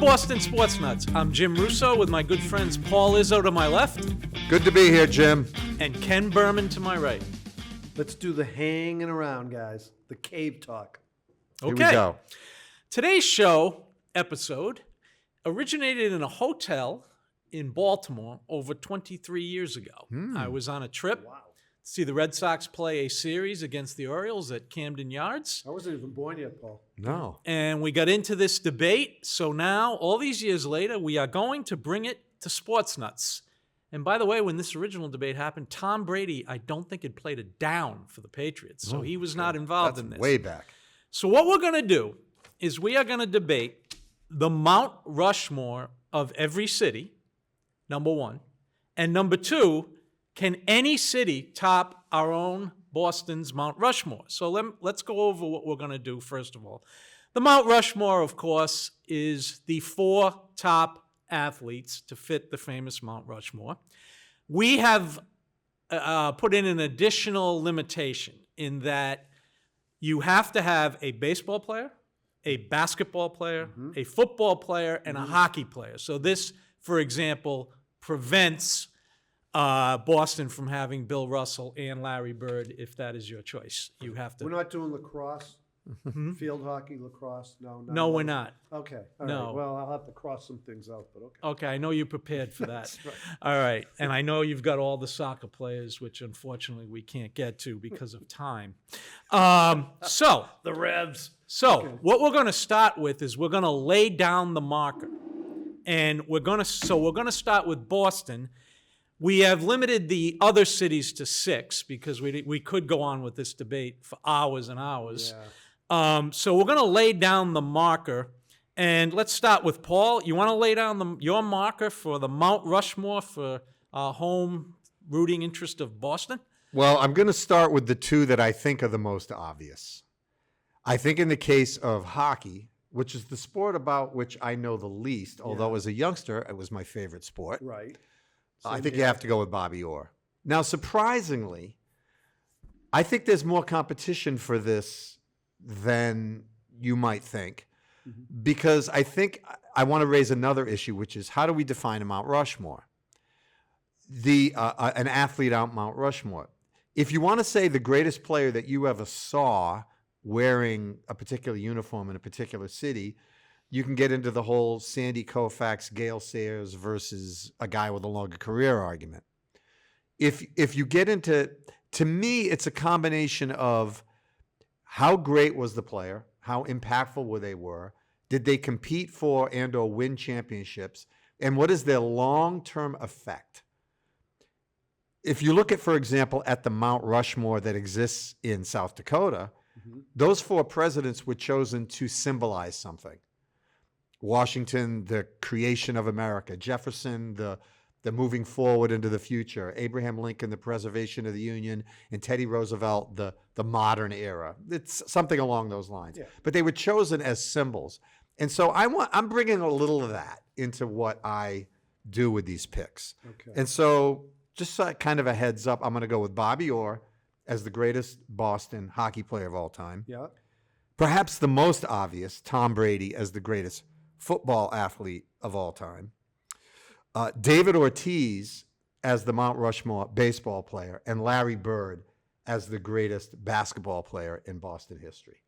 Boston Sports Nuts. I'm Jim Russo with my good friends Paul Izzo to my left Good to be here, Jim. and Ken Berman to my right. Let's do the hanging around, guys. The cave talk. Okay. Here we go. Today's show episode originated in a hotel in Baltimore over 23 years ago. I was on a trip to see the Red Sox play a series against the Orioles at Camden Yards. I wasn't even born yet, Paul. No. And we got into this debate. So now, all these years later, we are going to bring it to Sports Nuts. And by the way, when this original debate happened, Tom Brady, I don't think had played a down for the Patriots. So he was not involved in this. Way back. So what we're going to do is we are going to debate the Mount Rushmore of every city, number one. And number two, can any city top our own Boston's Mount Rushmore? So let's go over what we're going to do first of all. The Mount Rushmore, of course, is the four top athletes to fit the famous Mount Rushmore. We have put in an additional limitation in that you have to have a baseball player, a basketball player, a football player, and a hockey player. So this, for example, prevents Boston from having Bill Russell and Larry Bird, if that is your choice. You have to. We're not doing lacrosse, field hockey, lacrosse. No, we're not. Okay. All No. right. Well, I'll have to cross some things out, but okay. Okay, I know you prepared for that. That's right. All right, and I know you've got all the soccer players, which unfortunately we can't get to because of time. So The Revs. what we're going to start with is we're going to lay down the marker, and we're going to start with Boston. We have limited the other cities to 6 because we could go on with this debate for hours and hours. Yeah. So we're going to lay down the marker, and let's start with Paul. You want to lay down your marker for the Mount Rushmore for our home rooting interest of Boston? Well, I'm going to start with the two that I think are the most obvious. I think in the case of hockey, which is the sport about which I know the least, although as a youngster, it was my favorite sport. Right. I think you have to go with Bobby Orr. Now, surprisingly, I think there's more competition for this than you might think, because I think I want to raise another issue, which is how do we define a Mount Rushmore? An athlete out Mount Rushmore. If you want to say the greatest player that you ever saw wearing a particular uniform in a particular city, you can get into the whole Sandy Koufax, Gale Sayers versus a guy with a longer career argument. If you get into, to me, it's a combination of how great was the player, how impactful were, did they compete for and or win championships, and what is their long-term effect? If you look at, for example, at the Mount Rushmore that exists in South Dakota, those 4 presidents were chosen to symbolize something. Washington, the creation of America. Jefferson, the moving forward into the future. Abraham Lincoln, the preservation of the Union. And Teddy Roosevelt, the modern era. It's something along those lines. Yeah. But they were chosen as symbols. And so I'm bringing a little of that into what I do with these picks. Okay. And so just kind of a heads up, I'm going to go with Bobby Orr as the greatest Boston hockey player of all time. Yeah. Perhaps the most obvious, Tom Brady as the greatest football athlete of all time. David Ortiz as the Mount Rushmore baseball player, and Larry Bird as the greatest basketball player in Boston history.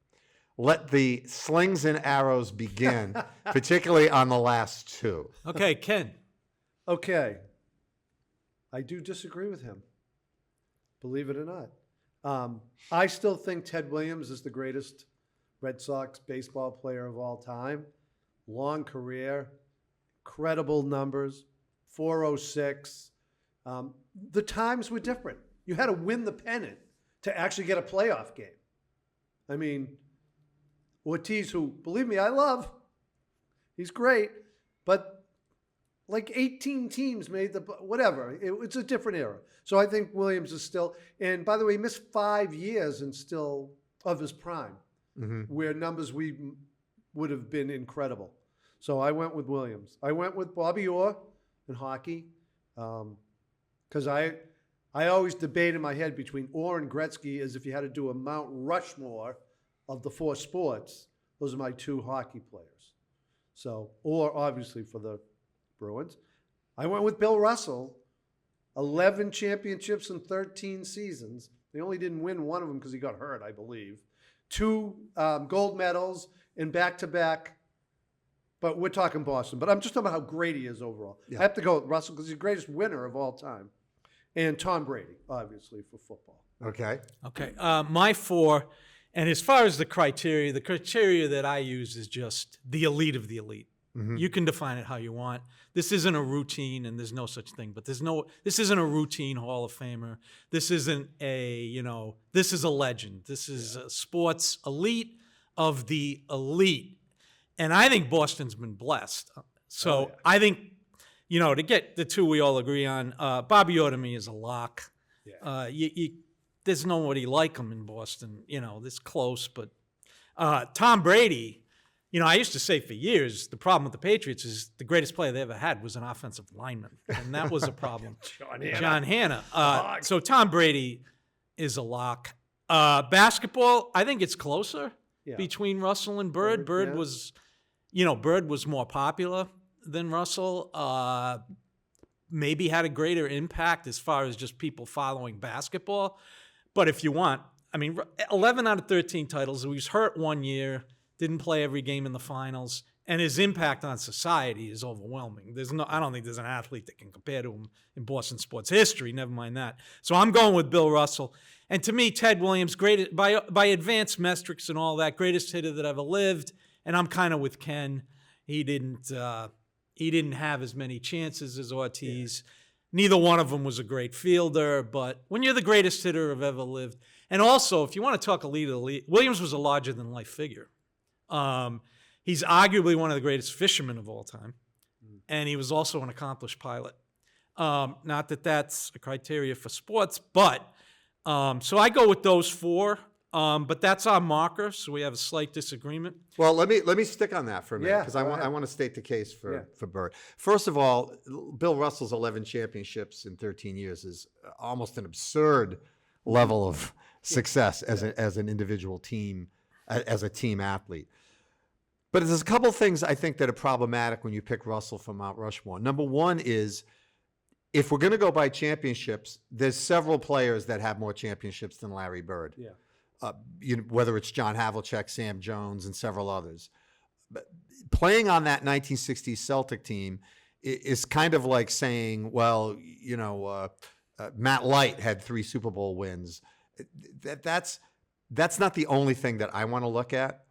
Let the slings and arrows begin, particularly on the last 2. Okay, Ken. Okay. I do disagree with him, believe it or not. I still think Ted Williams is the greatest Red Sox baseball player of all time. Long career, incredible numbers, 406. The times were different. You had to win the pennant to actually get a playoff game. I mean, Ortiz, who, believe me, I love, he's great, but like 18 teams made the, whatever. It's a different era. So I think Williams is still, and by the way, he missed 5 years and still of his prime, where numbers we would have been incredible. So I went with Williams. I went with Bobby Orr in hockey because I always debate in my head between Orr and Gretzky as if you had to do a Mount Rushmore of the 4 sports. Those are my 2 hockey players. So, or obviously for the Bruins. I went with Bill Russell, 11 championships in 13 seasons. They only didn't win one of them because he got hurt, I believe. 2 gold medals in back-to-back. But we're talking Boston. But I'm just talking about how great he is overall. Yeah. I have to go with Russell because he's the greatest winner of all time. And Tom Brady, obviously, for football. Okay. Okay. My 4, and as far as the criteria that I use is just the elite of the elite. Mm-hmm. You can define it how you want. This isn't a routine, and there's no such thing. But this isn't a routine Hall of Famer. This isn't this is a legend. This is a sports elite of the elite. And I think Boston's been blessed. So I think, to get the 2 we all agree on, Bobby Orr to me is a lock. Yeah. There's nobody like him in Boston. This close, but Tom Brady. I used to say for years, the problem with the Patriots is the greatest player they ever had was an offensive lineman, and that was a problem. John Hanna. So Tom Brady is a lock. Basketball, I think it's closer between Russell and Bird. Bird was, Bird was more popular than Russell. Maybe had a greater impact as far as just people following basketball. But if you want, 11 out of 13 titles. He was hurt one year. Didn't play every game in the finals, and his impact on society is overwhelming. I don't think there's an athlete that can compare to him in Boston sports history, never mind that. So I'm going with Bill Russell. And to me, Ted Williams, great by advanced metrics and all that, greatest hitter that ever lived. And I'm kind of with Ken. He didn't have as many chances as Ortiz. Yeah. Neither one of them was a great fielder, but when you're the greatest hitter of ever lived, and also if you want to talk elite, Williams was a larger-than-life figure. He's arguably one of the greatest fishermen of all time, and he was also an accomplished pilot. Not that that's a criteria for sports, but so I go with those 4. But that's our marker, so we have a slight disagreement. Well, let me stick on that for a minute because I ahead. want to state the case for Bird. First of all, Bill Russell's 11 championships in 13 years is almost an absurd level of success as an individual team, as a team athlete. But there's a couple things I think that are problematic when you pick Russell from Mount Rushmore. Number one is, if we're going to go by championships, there's several players that have more championships than Larry Bird. Yeah. Whether it's John Havlicek, Sam Jones, and several others. But playing on that 1960s Celtic team is kind of like saying, well, Matt Light had 3 Super Bowl wins. That's not the only thing that I want to look at.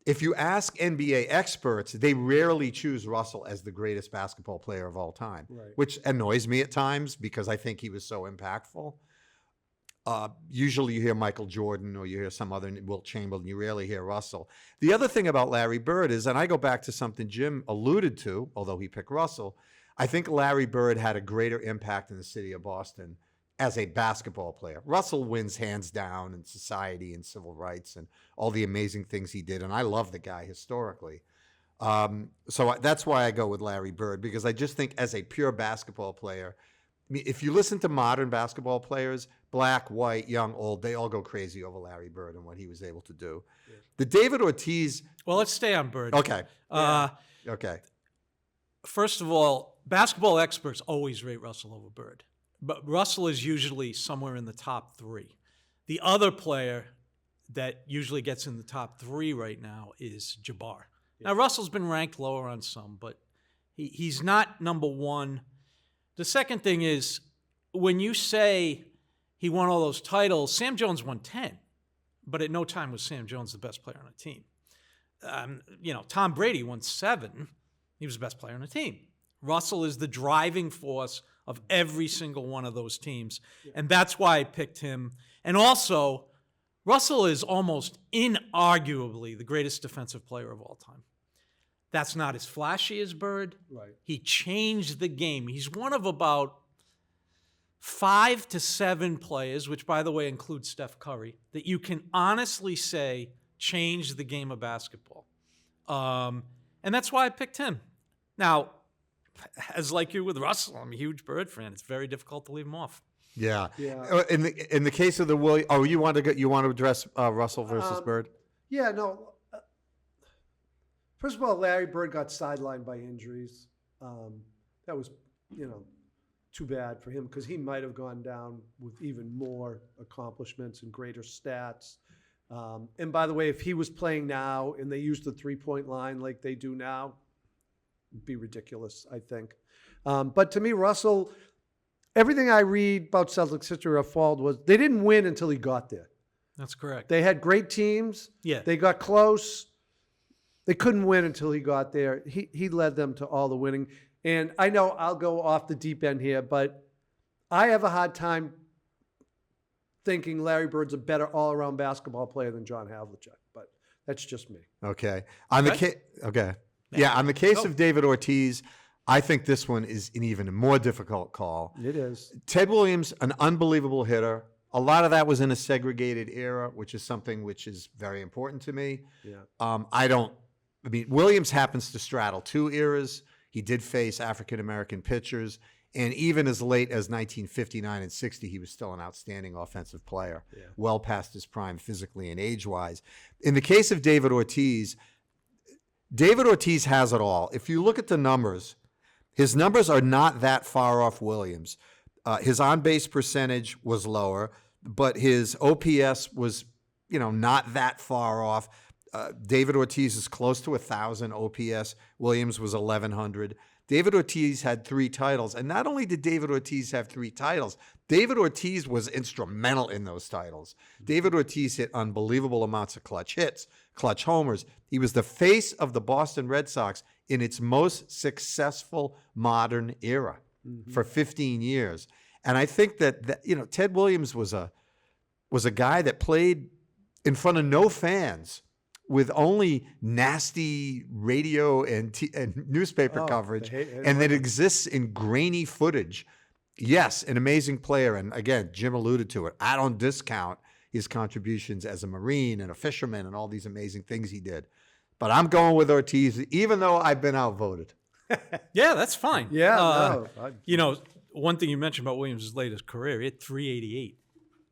If you ask NBA experts, they rarely choose Russell as the greatest basketball player of all time, which annoys me at times because I think he was so impactful. Usually you hear Michael Jordan or you hear some other Wilt Chamberlain. You rarely hear Russell. The other thing about Larry Bird is, and I go back to something Jim alluded to, although he picked Russell, I think Larry Bird had a greater impact in the city of Boston as a basketball player. Russell wins hands down in society and civil rights and all the amazing things he did. And I love the guy historically. So that's why I go with Larry Bird, because I just think as a pure basketball player, if you listen to modern basketball players, black, white, young, old, they all go crazy over Larry Bird and what he was able to do. Yeah. The David Ortiz... Well, let's stay on Bird. Okay. Okay. First of all, basketball experts always rate Russell over Bird. But Russell is usually somewhere in the top 3. The other player that usually gets in the top 3 right now is Jabbar. Yeah. Now, Russell's been ranked lower on some, but he's not number 1. The second thing is, when you say he won all those titles, Sam Jones won 10, but at no time was Sam Jones the best player on a team. Tom Brady won 7. He was the best player on the team. Russell is the driving force of every single one of those teams, and that's why I picked him. And also, Russell is almost inarguably the greatest defensive player of all time. That's not as flashy as Bird. Right. He changed the game. He's one of about 5 to 7 players, which, by the way, includes Steph Curry, that you can honestly say changed the game of basketball. And that's why I picked him. Now, as like you with Russell, I'm a huge Bird fan. It's very difficult to leave him off. Yeah. In the case of the Williams, you want to address Russell versus Bird? Yeah, no. First of all, Larry Bird got sidelined by injuries. That was, too bad for him because he might have gone down with even more accomplishments and greater stats. And by the way, if he was playing now and they used the 3-point line like they do now, it'd be ridiculous, I think. But to me, Russell, everything I read about Celtics history or fault was they didn't win until he got there. That's correct. They had great teams. Yeah. They got close. They couldn't win until he got there. He led them to all the winning. And I know I'll go off the deep end here, but I have a hard time thinking Larry Bird's a better all-around basketball player than John Havlicek. But that's just me. Okay. On the case of David Ortiz, I think this one is an even more difficult call. It is. Ted Williams, an unbelievable hitter. A lot of that was in a segregated era, which is something which is very important to me. Yeah. Williams happens to straddle two eras. He did face African-American pitchers, and even as late as 1959 and 60, he was still an outstanding offensive player, well past his prime physically and age-wise. In the case of David Ortiz has it all. If you look at the numbers, his numbers are not that far off Williams. His on-base percentage was lower, but his OPS was, not that far off. David Ortiz is close to 1,000 OPS. Williams was 1,100. David Ortiz had 3 titles. And not only did David Ortiz have 3 titles, David Ortiz was instrumental in those titles. David Ortiz hit unbelievable amounts of clutch hits, clutch homers. He was the face of the Boston Red Sox in its most successful modern era for 15 years. And I think that Ted Williams was a guy that played in front of no fans, with only nasty radio and newspaper coverage, and that exists in grainy footage. Yes, an amazing player. And again, Jim alluded to it. I don't discount his contributions as a Marine and a fisherman and all these amazing things he did. But I'm going with Ortiz, even though I've been outvoted. Yeah, that's fine. Yeah, One thing you mentioned about Williams' latest career, he hit 388.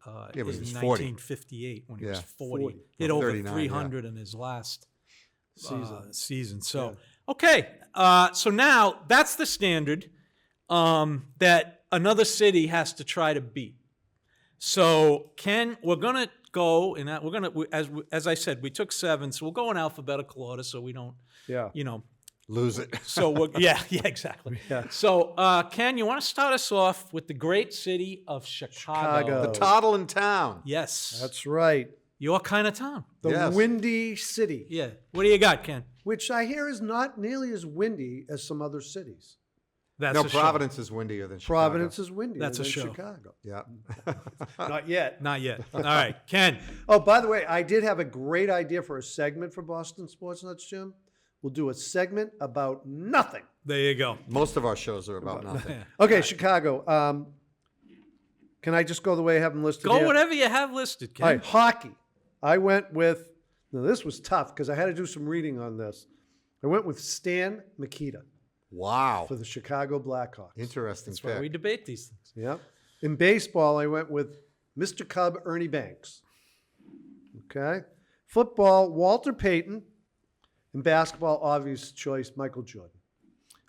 But In he was 40. 1958 when he was 40. Hit over 39, 300 in his last season. So, Yeah. okay. So now that's the standard that another city has to try to beat. So, Ken, we're going to go in that. We're going to, as I said, we took 7. So we'll go in alphabetical order so we don't, Lose it. So, exactly. Yeah. So, Ken, you want to start us off with the great city of Chicago? The Toddling Town. Yes. That's right. Your kind of town. The Yes. Windy City, Yeah. What do you got, Ken? which I hear is not nearly as windy as some other cities. That's No, a show. Providence is windier than Chicago. Providence is windier That's a than show. Chicago. Yeah. Not yet. Not yet. All right, Ken. Oh, by the way, I did have a great idea for a segment for Boston Sports Nuts, Jim. We'll do a segment about nothing. There you go. Most of our shows are about nothing. Okay, Chicago. Can I just go the way I have them listed Go here? whatever you have listed, Ken. All right, hockey. I went with, now this was tough because I had to do some reading on this. I went with Stan Mikita Wow. for the Chicago Blackhawks. Interesting That's why pick. we debate these things. Yep. In baseball, I went with Mr. Cub Ernie Banks. Okay. Football, Walter Payton. In basketball, obvious choice, Michael Jordan.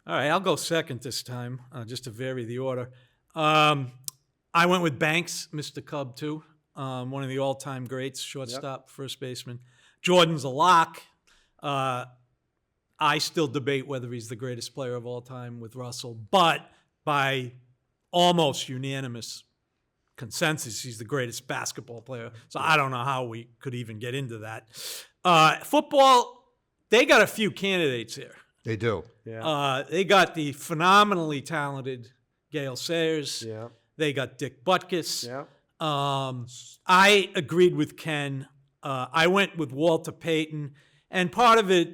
All right, I'll go second this time, just to vary the order. I went with Banks, Mr. Cub, too. One of the all-time greats, shortstop, first baseman. Jordan's a lock. I still debate whether he's the greatest player of all time with Russell, but by almost unanimous consensus, he's the greatest basketball player. So I don't know how we could even get into that. Football, they got a few candidates here. They do. Yeah. They got the phenomenally talented Gale Sayers. Yeah. They got Dick Butkus. Yeah. I agreed with Ken. I went with Walter Payton, and part of it,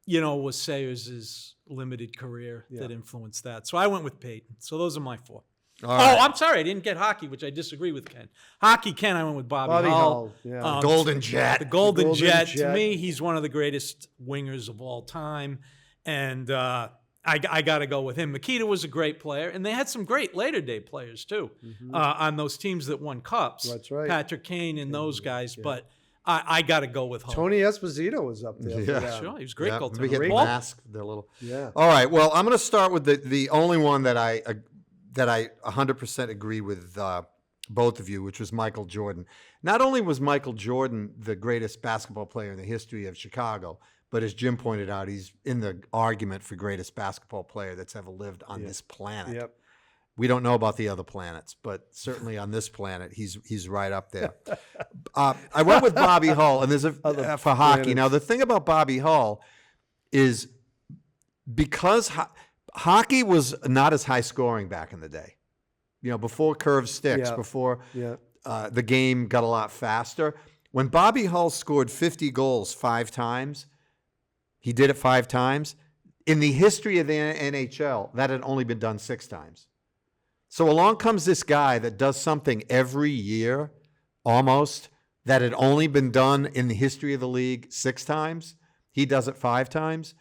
was Sayers' limited career that influenced that. So I went with Payton. So those are my 4. All right. I'm sorry, I didn't get hockey, which I disagree with Ken. Hockey, Ken, I went with Bobby Hull. Yeah. Golden Jet. The Golden, Golden Jet. Jet. To me, he's one of the greatest wingers of all time. And I got to go with him. Mikita was a great player, and they had some great later-day players, too, on those teams that won cups. That's right. Patrick Kane and those guys. Yeah. But I got to go with Hull. Tony Esposito was up there. for Yeah. them. Sure, he was a great goaltender. We hit Paul? mask. They're little. Yeah. All right. Well, I'm going to start with the only one that I 100% agree with both of you, which was Michael Jordan. Not only was Michael Jordan the greatest basketball player in the history of Chicago, but as Jim pointed out, he's in the argument for greatest basketball player that's ever lived on this planet. Yep. We don't know about the other planets, but certainly on this planet, he's right up there. I went with Bobby Hull, and there's for hockey. Now, the thing about Bobby Hull is because hockey was not as high scoring back in the day. You know, before curved sticks, Yeah. before Yeah. the game got a lot faster. When Bobby Hull scored 50 goals 5 times, he did it 5 times. In the history of the NHL, that had only been done 6 times. So along comes this guy that does something every year, almost, that had only been done in the history of the league 6 times. He does it 5 times.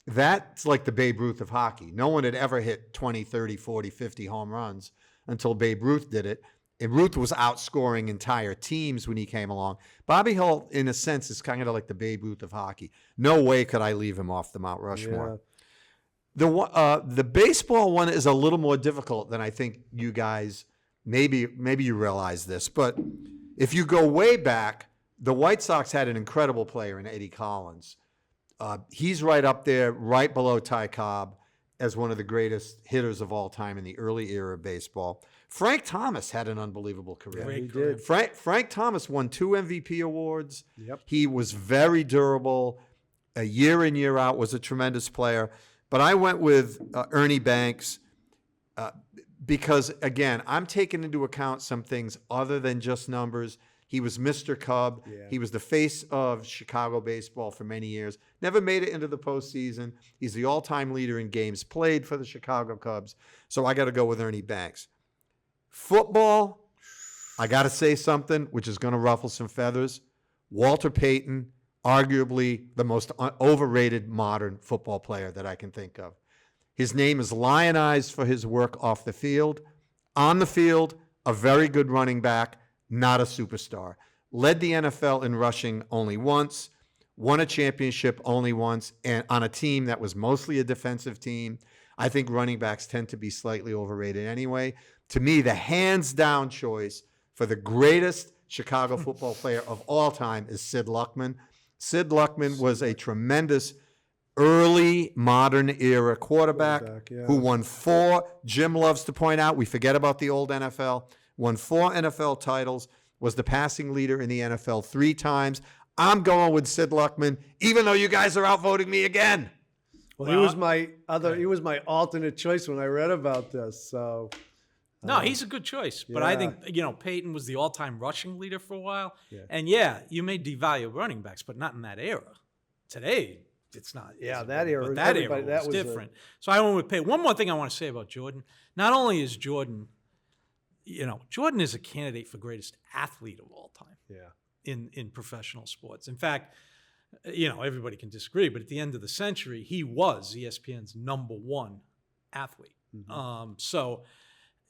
That's like the Babe Ruth of hockey. No one had ever hit 20, 30, 40, 50 home runs until Babe Ruth did it. And Ruth was outscoring entire teams when he came along. Bobby Hull, in a sense, is kind of like the Babe Ruth of hockey. No way could I leave him off the Mount Rushmore. Yeah. The baseball one is a little more difficult than I think you guys, maybe you realize this, but if you go way back, the White Sox had an incredible player in Eddie Collins. He's right up there, right below Ty Cobb as one of the greatest hitters of all time in the early era of baseball. Frank Thomas had an unbelievable career. He Great career. did. Frank Thomas won 2 MVP awards. Yep. He was very durable. Year in, year out, was a tremendous player. But I went with Ernie Banks because, again, I'm taking into account some things other than just numbers. He was Mr. Cub. Yeah. He was the face of Chicago baseball for many years. Never made it into the postseason. He's the all-time leader in games played for the Chicago Cubs. So I got to go with Ernie Banks. Football, I got to say something which is going to ruffle some feathers. Walter Payton, arguably the most overrated modern football player that I can think of. His name is lionized for his work off the field. On the field, a very good running back, not a superstar. Led the NFL in rushing only once, won a championship only once, and on a team that was mostly a defensive team. I think running backs tend to be slightly overrated anyway. To me, the hands-down choice for the greatest Chicago football player of all time is Sid Luckman. Sid Luckman was a tremendous early modern era quarterback Yeah. who won 4. Jim loves to point out, we forget about the old NFL, won 4 NFL titles, was the passing leader in the NFL 3 times. I'm going with Sid Luckman, even though you guys are outvoting me again. Well, he was my alternate choice when I read about this. So No, he's a good choice. But I think, Peyton was the all-time rushing leader for a while. Yeah. And, you may devalue running backs, but not in that era. Today, it's not. Yeah, it's- that era, But that era everybody- was that was different. So I went with Peyton. One more thing I want to say about Jordan. Not only is Jordan, Jordan is a candidate for greatest athlete of all time yeah. in professional sports. In fact, everybody can disagree, but at the end of the century, he was ESPN's #1 athlete. Mm-hmm. So,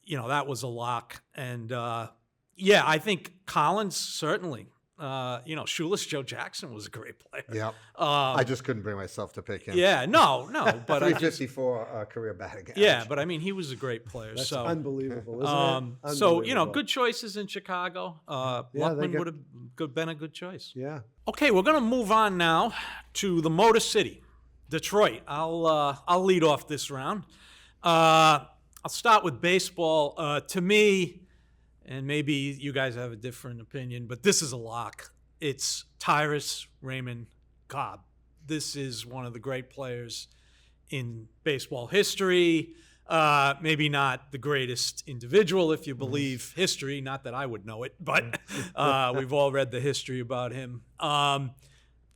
that was a lock. And, I think Collins, certainly. Shoeless Joe Jackson was a great player. Yep. I just couldn't bring myself to pick him. No, but I just, 354 career batting average. yeah, but I mean, he was a great player. That's so, unbelievable, isn't it? so Unbelievable. good choices in Chicago. Luckman would have been a good choice. Yeah. Okay, we're gonna move on now to the Motor City, Detroit. I'll lead off this round. I'll start with baseball. To me, and maybe you guys have a different opinion, but this is a lock. It's Tyrus Raymond Cobb. This is one of the great players in baseball history. Maybe not the greatest individual, if you believe history. Not that I would know it, but we've all read the history about him.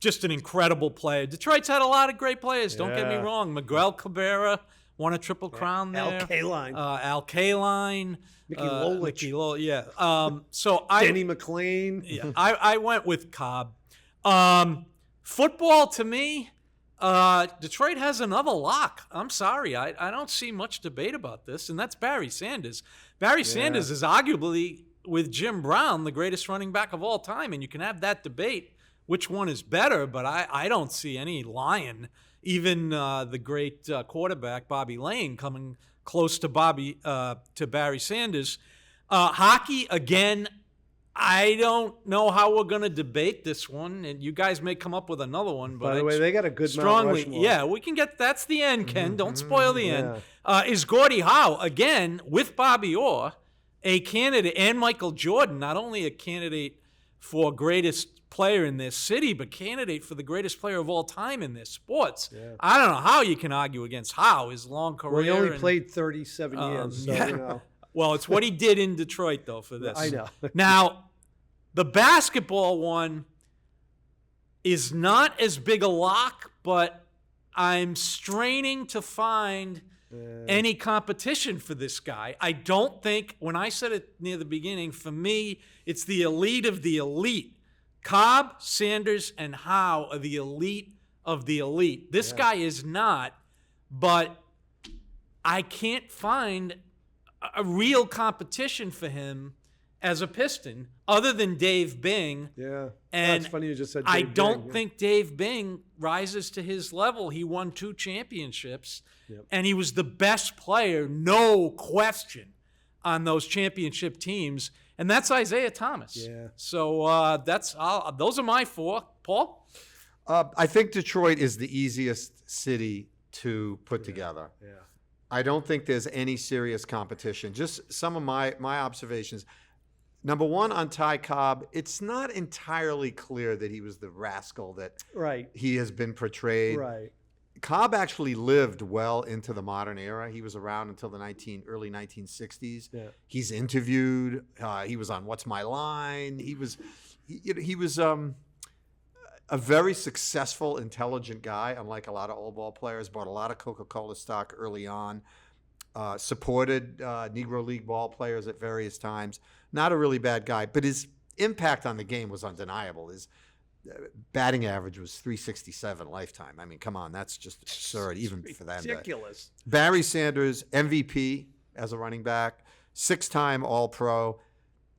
Just an incredible player. Detroit's had a lot of great players. Don't get me Yeah. wrong. Miguel Cabrera won a Triple Crown there. Al Kaline. Al Kaline. Mickey Lolich. Mickey So Denny McClain. yeah, I went with Cobb. Football, to me, Detroit has another lock. I'm sorry. I don't see much debate about this, and that's Barry Sanders. Barry Sanders is arguably with Jim Brown, the greatest running back of all time, and you can have that debate which one is better, but I don't see any lion, even the great quarterback Bobby Lane, coming close to Barry Sanders. Hockey, again, I don't know how we're going to debate this one, and you guys may come up with another one. But By the way, they got a good Mount strongly, Rushmore. yeah, we can get. That's the end, Ken. Don't spoil the end. Is Gordie Howe again with Bobby Orr a candidate, and Michael Jordan, not only a candidate for greatest player in their city, but candidate for the greatest player of all time in their sports? Yeah. I don't know how you can argue against Howe, his long career. Well, he only and- played 37 years, so, yeah. you know. Well, it's what he did in Detroit, though, for this. I know. Now, the basketball one is not as big a lock, but I'm straining to find any competition for this guy. I don't think, when I said it near the beginning, for me, it's the elite of the elite. Cobb, Sanders, and Howe are the elite of the elite. This guy is not, but I can't find a real competition for him as a Piston other than Dave Bing. Yeah. And That's funny you just said I Dave don't Bing, yeah. think Dave Bing rises to his level. He won 2 championships, and he was the best player, no question, on those championship teams. And that's Isaiah Thomas. Yeah. So those are my 4. Paul? I think Detroit is the easiest city to put together. Yeah. I don't think there's any serious competition. Just some of my observations. Number one, on Ty Cobb, it's not entirely clear that he was the rascal that Right. he has been portrayed. Right. Cobb actually lived well into the modern era. He was around until the early 1960s. Yeah. He's interviewed. He was on What's My Line. He was a very successful, intelligent guy, unlike a lot of old ball players. Bought a lot of Coca-Cola stock early on. Supported Negro League ball players at various times. Not a really bad guy, but his impact on the game was undeniable. His batting average was .367 lifetime. I mean, come on, that's just absurd, even for that. Ridiculous. Barry Sanders, MVP as a running back, 6-time All-Pro.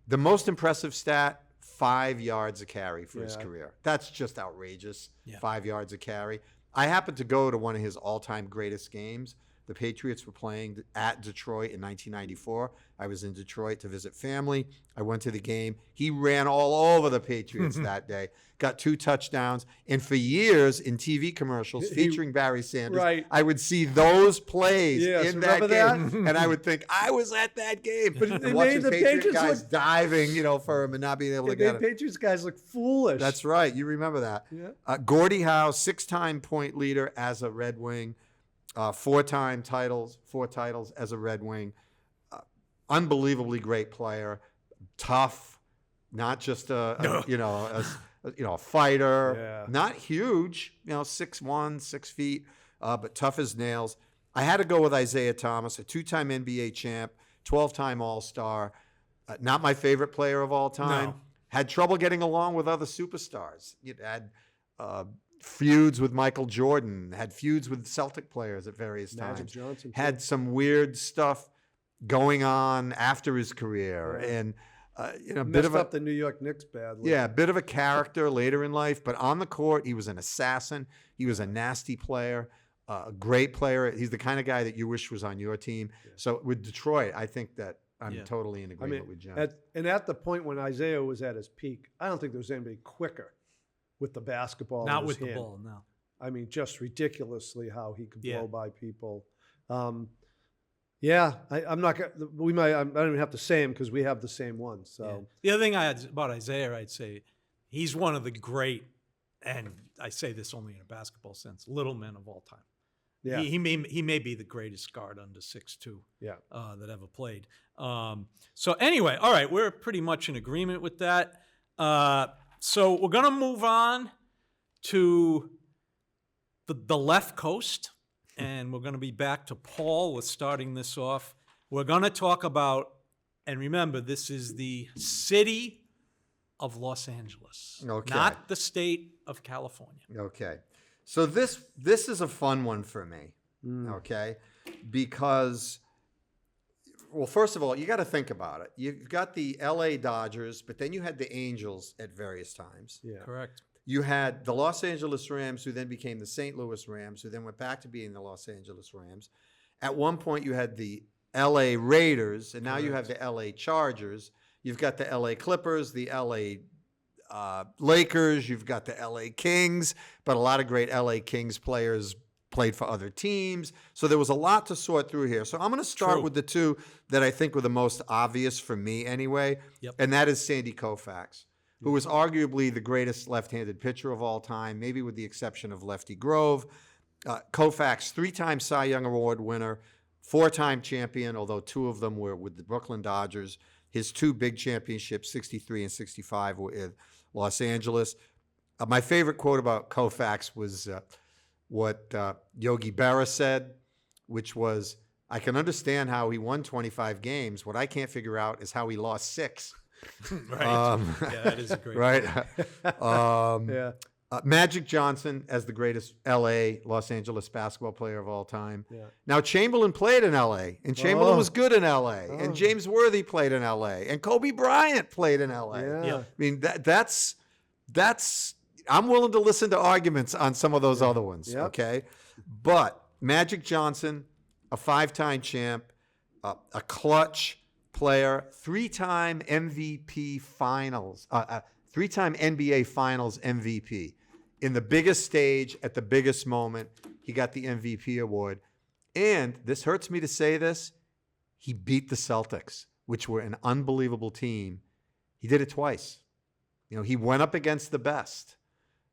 The most impressive stat, 5 yards a carry for his career. That's just outrageous, 5 yards a carry. I happened to go to one of his all-time greatest games. The Patriots were playing at Detroit in 1994. I was in Detroit to visit family. I went to the game. He ran all over the Patriots that day, got 2 touchdowns. And for years in TV commercials featuring Barry Sanders, Right. I would see those plays Yes, in that remember game. And I would think, I was at that game. But and it watching made the Patriot Patriots guys look- diving, for him and not being able to It get made it. Patriots guys look foolish. That's right. You remember that. Yeah. Gordie Howe, 6-time point leader as a Red Wing. 4 titles as a Red Wing. Unbelievably great player, tough, not just a fighter. Yeah. Not huge, 6'1", 6 feet, but tough as nails. I had to go with Isaiah Thomas, a 2-time NBA champ, 12-time All-Star. Not my favorite player of all time. No. Had trouble getting along with other superstars. You'd had feuds with Michael Jordan, had feuds with Celtic players at various Magic times, Johnson, had some weird stuff going on after his career, and a bit Messed of a up the New York Knicks badly. a bit of a character later in life. But on the court, he was an assassin. He was a nasty player, a great player. He's the kind of guy that you wish was on your team. So with Detroit, I think that I'm totally in agreement with Jim. At the point when Isaiah was at his peak, I don't think there was anybody quicker with the basketball. Not in his with the hand. ball, no. I mean, just ridiculously how he could Yeah. blow by people. I'm not gonna. I don't even have to say him because we have the same one. So Yeah. The other thing about Isaiah, I'd say he's one of the great, and I say this only in a basketball sense, little men of all time. yeah, He may be the greatest guard under 6'2" yeah. that ever played. So anyway, all right, we're pretty much in agreement with that. So we're going to move on to the left coast, and we're going to be back to Paul with starting this off. We're going to talk about, and remember, this is the city of Los Angeles, Okay. not the state of California. Okay. So this is a fun one for me, okay? Because Well, first of all, you got to think about it. You've got the L.A. Dodgers, but then you had the Angels at various times. Yeah. Correct. You had the Los Angeles Rams, who then became the St. Louis Rams, who then went back to being the Los Angeles Rams. At one point, you had the L.A. Raiders, and now you have the L.A. Chargers. You've got the L.A. Clippers, the L.A. Lakers. You've got the L.A. Kings, but a lot of great L.A. Kings players played for other teams. So there was a lot to sort through here. So I'm going to start True. with the two that I think were the most obvious for me anyway, Yep. and that is Sandy Koufax, who was arguably the greatest left-handed pitcher of all time, maybe with the exception of Lefty Grove. Koufax, 3-time Cy Young Award winner, 4-time champion, although 2 of them were with the Brooklyn Dodgers. His 2 big championships, 63 and 65, were in Los Angeles. My favorite quote about Koufax was what Yogi Berra said, which was, "I can understand how he won 25 games. What I can't figure out is how he lost 6." Right. Yeah, that is a great. Right? Yeah. Magic Johnson as the greatest L.A. Los Angeles basketball player of all time. Yeah. Now, Chamberlain played in L.A., and Chamberlain Oh. was good in L.A., Oh. and James Worthy played in L.A., and Kobe Bryant played in L.A. Yeah. Yeah. I mean, that's I'm willing to listen to arguments on some of those other ones, Yep. okay? But Magic Johnson, a 5-time champ, a clutch player, 3-time MVP finals, 3-time NBA Finals MVP. In the biggest stage, at the biggest moment, he got the MVP award. And this hurts me to say this, he beat the Celtics, which were an unbelievable team. He did it twice. He went up against the best.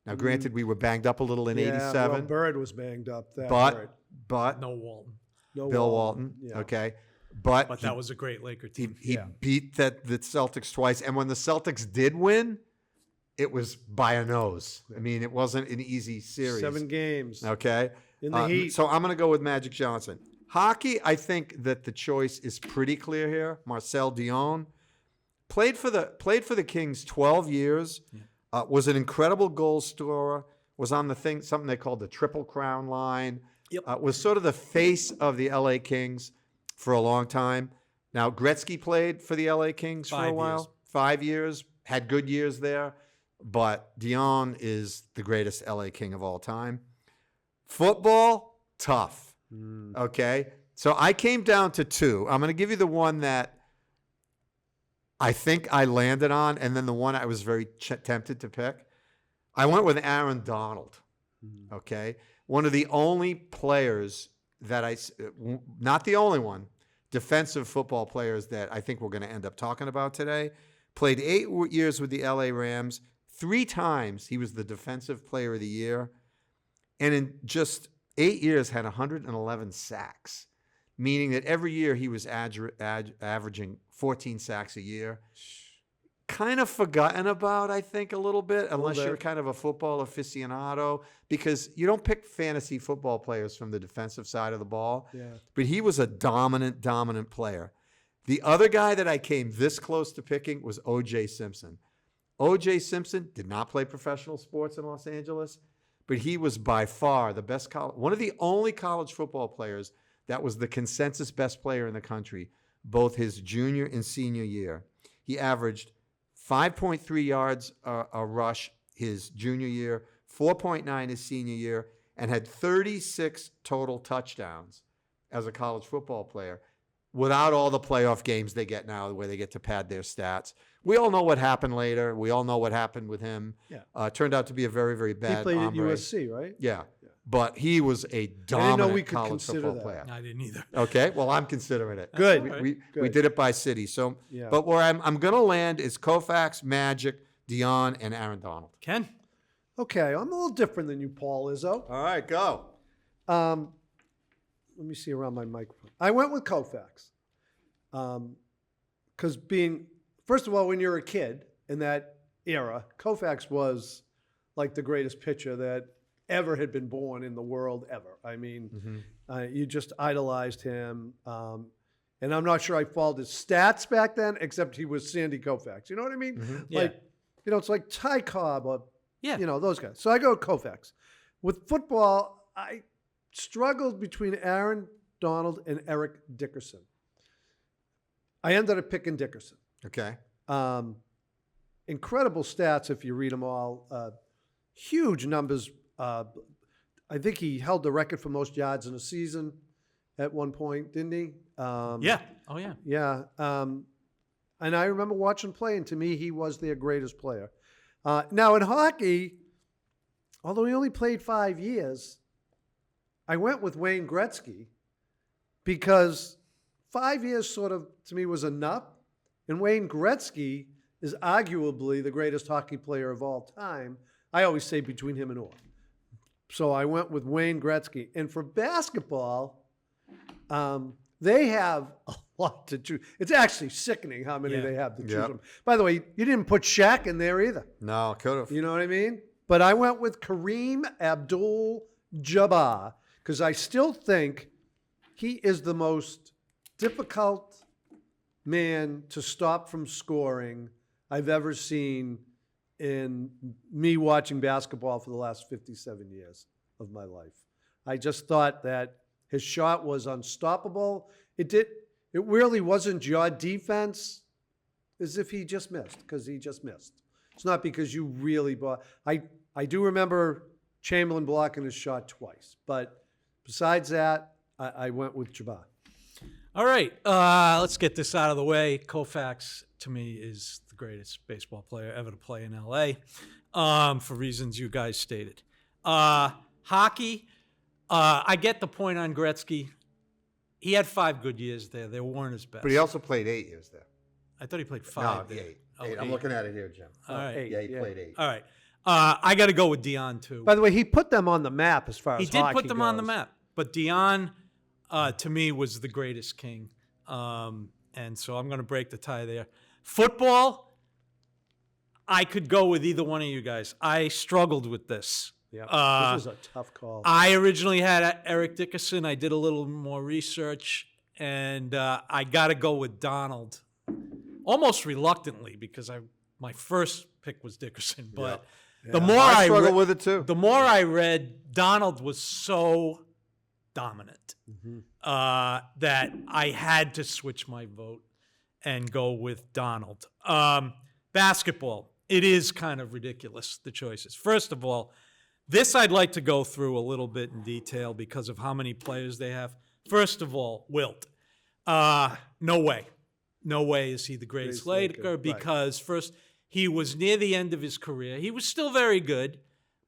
Now, granted, we were banged up a little in Yeah, '87, well, Bird was banged up. That but Bird. but No Walton, No Bill Walton, Yeah. okay, but but that was a great Laker he team. he Yeah. beat the Celtics twice, and when the Celtics did win, it was by a nose. I mean, it wasn't an easy series. 7 games Okay, in the heat. So I'm going to go with Magic Johnson. Hockey, I think that the choice is pretty clear here. Marcel Dion played for the Kings 12 years. Was an incredible goal scorer. Was on something they called the Triple Crown line. Yep. Was sort of the face of the LA Kings for a long time. Now Gretzky played for the LA Kings for a 5 while. years. 5 years, had good years there. But Dion is the greatest LA King of all time. Football, tough. Okay? So I came down to 2. I'm going to give you the one that I think I landed on, and then the one I was very tempted to pick. I went with Aaron Donald. Okay? One of the only players that not the only one, defensive football players that I think we're going to end up talking about today. Played 8 years with the LA Rams. 3 times he was the defensive player of the year. And in just 8 years had 111 sacks, meaning that every year he was averaging 14 sacks a year. Kind of forgotten about, I think, a little bit, unless bit. you're kind of a football aficionado, because you don't pick fantasy football players from the defensive side of the ball. Yeah. But he was a dominant player. The other guy that I came this close to picking was O.J. Simpson. O.J. Simpson did not play professional sports in Los Angeles, but he was by far the best one of the only college football players that was the consensus best player in the country, both his junior and senior year. He averaged 5.3 yards a rush his junior year, 4.9 his senior year, and had 36 total touchdowns as a college football player without all the playoff games they get now where they get to pad their stats. We all know what happened later. We all know what happened with him. Yeah. Turned out to be a very, very He bad played at hombre. USC, right? Yeah. Yeah. But he was a we dominant could college consider football that. player. I didn't either. Okay, well, I'm considering it. Good. all right. We Good. did it by city. So, Yeah. but where I'm going to land is Koufax, Magic, Dion, and Aaron Donald. Ken? Okay, I'm a little different than you, Paul Izzo. All right, go. Let me see around my microphone. I went with Koufax. Because first of all, when you're a kid in that era, Koufax was like the greatest pitcher that ever had been born in the world ever. I mean, you just idolized him. And I'm not sure I followed his stats back then, except he was Sandy Koufax. You know what I mean? Yeah. Like, it's like Ty Cobb or, Yeah. those guys. So I go Koufax. With football, I struggled between Aaron Donald and Eric Dickerson. I ended up picking Dickerson. Okay. Incredible stats if you read them all. Huge numbers. I think he held the record for most yards in a season at one point, didn't he? Yeah. Oh, yeah. Yeah. And I remember watching play, and to me, he was their greatest player. Now, in hockey, although he only played 5 years, I went with Wayne Gretzky because 5 years sort of, to me, was enough. And Wayne Gretzky is arguably the greatest hockey player of all time. I always say between him and Orr. So I went with Wayne Gretzky. And for basketball, they have a lot to choose. It's actually sickening how many they have to choose from. By the way, you didn't put Shaq in there either. No, could have. You know what I mean? But I went with Kareem Abdul-Jabbar because I still think he is the most difficult man to stop from scoring I've ever seen in me watching basketball for the last 57 years of my life. I just thought that his shot was unstoppable. It really wasn't your defense as if he just missed, because he just missed. It's not because you really bought. I do remember Chamberlain blocking his shot twice. But besides that, I went with Jabbar. All right, let's get this out of the way. Koufax, to me, is the greatest baseball player ever to play in L.A. For reasons you guys stated. Hockey, I get the point on Gretzky. He had 5 good years there. They weren't his best. But he also played 8 years there. I thought he played 5 No, there. 8. Oh, 8. I'm 8. looking at it here, Jim. All right. Yeah, he played 8. All right. I got to go with Dion, too. By the way, he put them on the map as far as He did hockey put them on the goes. map. But Dion, to me, was the greatest king. And so I'm going to break the tie there. Football, I could go with either one of you guys. I struggled with this. Yeah, this is a tough call. I originally had Eric Dickerson. I did a little more research, and I got to go with Donald, almost reluctantly, because my first pick was Dickerson. But the more I struggle with it too. The more I read, Donald was so dominant that I had to switch my vote and go with Donald. Basketball, it is kind of ridiculous, the choices. First of all, this I'd like to go through a little bit in detail because of how many players they have. First of all, Wilt. No way. No way is he the greatest Laker because first, he was near the end of his career. He was still very good,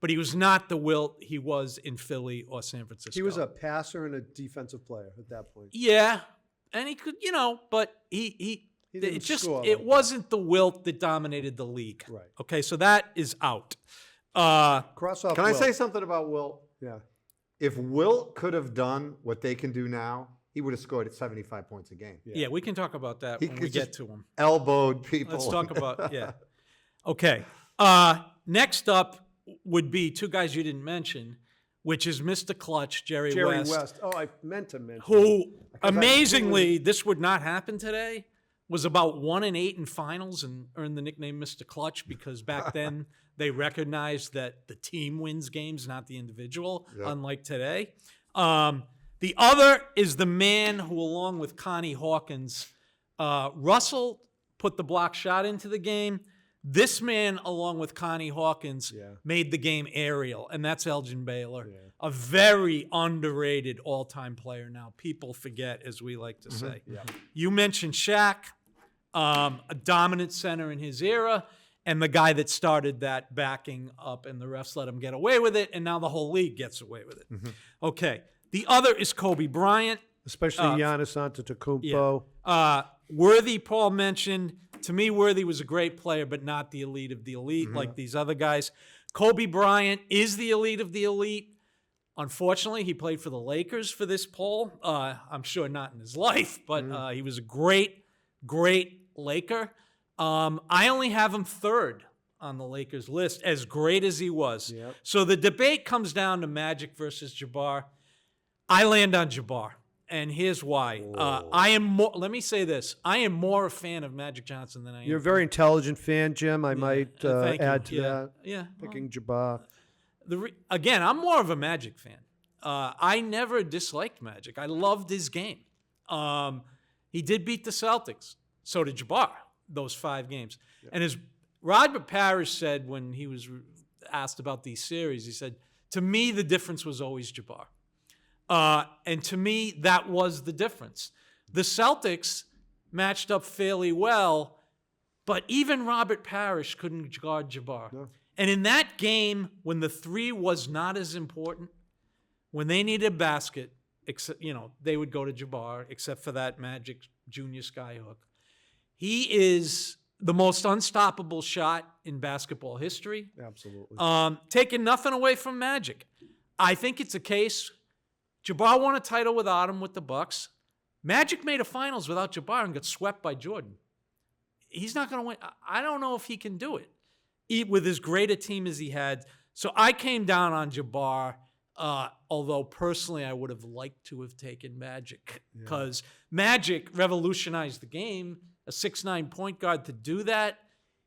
but he was not the Wilt he was in Philly or San Francisco. He was a passer and a defensive player at that point. Yeah, and he could, but he didn't score like it that. wasn't the Wilt that dominated the league. Right. Okay, so that is out. Cross off. Can I Wilt. say something about Wilt? Yeah. If Wilt could have done what they can do now, he would have scored at 75 points a game. Yeah, we can talk about that He when could we get just to him. Elbowed people. Let's talk about, Okay. Next up would be 2 guys you didn't mention, which is Mr. Clutch, Jerry West. Oh, I meant to mention. Who, I amazingly, this would not happen today, was about 1-8 in finals and earned the nickname Mr. Clutch because back then they recognized that the team wins games, not the individual, unlike today. The other is the man who, along with Connie Hawkins, Russell put the block shot into the game. This man, along with Connie Hawkins, made the game aerial, and that's Elgin Baylor, a very underrated all-time player now. People forget, as we like to say. You mentioned Shaq, a dominant center in his era, and the guy that started that backing up, and the refs let him get away with it, and now the whole league gets away with it. Okay. The other is Kobe Bryant. Especially Giannis Antetokounmpo. Worthy, Paul mentioned. To me, Worthy was a great player, but not the elite of the elite like these other guys. Kobe Bryant is the elite of the elite. Unfortunately, he played for the Lakers for this poll. I'm sure not in his life, but he was a great, great Laker. I only have him 3rd on the Lakers list, as great as he was. So the debate comes down to Magic versus Jabbar. I land on Jabbar, and here's why. I am more. Let me say this: I am more a fan of Magic Johnson than I am. You're a very intelligent fan, Jim. I might thank you. add to that. Yeah, Picking Jabbar. Again, I'm more of a Magic fan. I never disliked Magic. I loved his game. He did beat the Celtics. So did Jabbar, those 5 games. And as Robert Parrish said when he was asked about these series, he said, to me, the difference was always Jabbar. And to me, that was the difference. The Celtics matched up fairly well, but even Robert Parrish couldn't guard Jabbar. No. And in that game, when the 3 was not as important, when they needed a basket, they would go to Jabbar, except for that Magic Junior skyhook. He is the most unstoppable shot in basketball history. Absolutely. Taking nothing away from Magic. I think it's a case. Jabbar won a title without him with the Bucks. Magic made a finals without Jabbar and got swept by Jordan. He's not going to win. I don't know if he can do it with as great a team as he had. So I came down on Jabbar, although personally I would have liked to have taken Magic because Magic revolutionized the game. A 6'9" point guard to do that.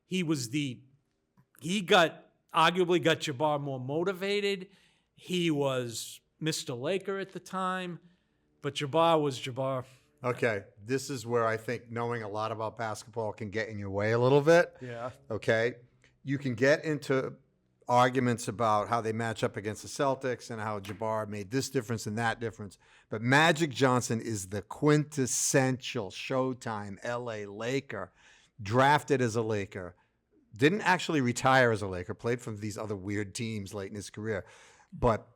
He arguably got Jabbar more motivated. He was Mr. Laker at the time, but Jabbar was Jabbar. Okay, this is where I think knowing a lot about basketball can get in your way a little bit. Yeah. Okay, you can get into arguments about how they match up against the Celtics and how Jabbar made this difference and that difference. But Magic Johnson is the quintessential Showtime LA Laker, drafted as a Laker, didn't actually retire as a Laker, played for these other weird teams late in his career. But,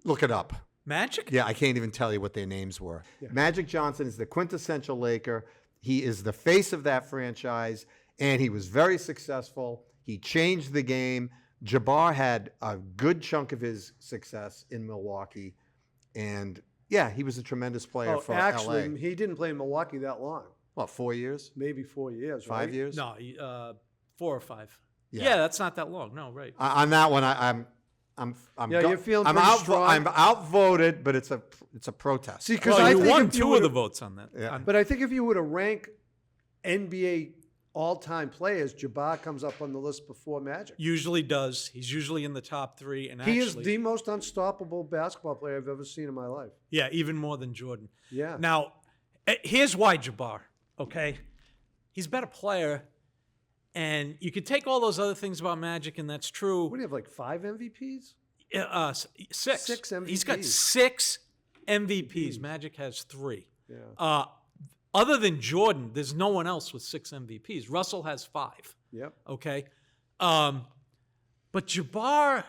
look it up. Magic? Yeah, I can't even tell you what their names were. Yeah. Magic Johnson is the quintessential Laker. He is the face of that franchise, and he was very successful. He changed the game. Jabbar had a good chunk of his success in Milwaukee. And, yeah, he was a tremendous player for actually, LA. he didn't play in Milwaukee that long. What, 4 years? Maybe 4 years, 5 years? No, 4 or 5. Yeah. Yeah, that's not that long. No, right. On that one, I'm you're feeling I'm pretty strong. I'm outvoted, but it's a protest. See, because Well, I you think won if you 2 of the votes on that. Yeah. But I think if you were to rank NBA all-time players, Jabbar comes up on the list before Magic. Usually does. He's usually in the top 3. And He actually, is the most unstoppable basketball player I've ever seen in my life. yeah, even more than Jordan. Yeah. Now, here's why Jabbar, okay? He's a better player, and you could take all those other things about Magic, and that's true. What do you have, like 5 MVPs? 6. 6 MVPs. He's got 6 MVPs. Magic has 3. Yeah. Other than Jordan, there's no one else with 6 MVPs. Russell has 5. Yep. Okay? But Jabbar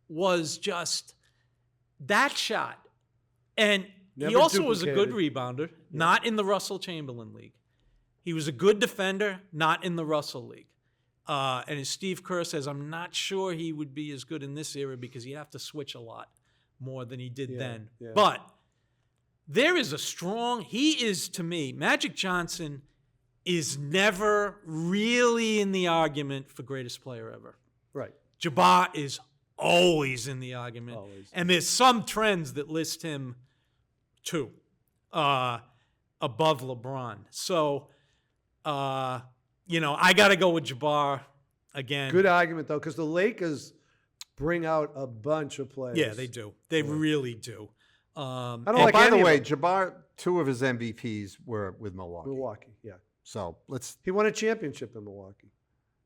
was just that shot. And he Never also was a good duplicated. rebounder, not in the Russell Chamberlain League. He was a good defender, not in the Russell League. And as Steve Kerr says, I'm not sure he would be as good in this era because he'd have to switch a lot more than he did then. Yeah. But there is he is, to me, Magic Johnson is never really in the argument for greatest player ever. Right. Jabbar is always in the argument. Always. And there's some trends that list him above LeBron. So, I got to go with Jabbar again. Good argument, though, because the Lakers bring out a bunch of players. Yeah, they do. They really do. I don't And like by the any of way, them. Jabbar, 2 of his MVPs were with Milwaukee. Milwaukee, yeah. So let's. He won a championship in Milwaukee.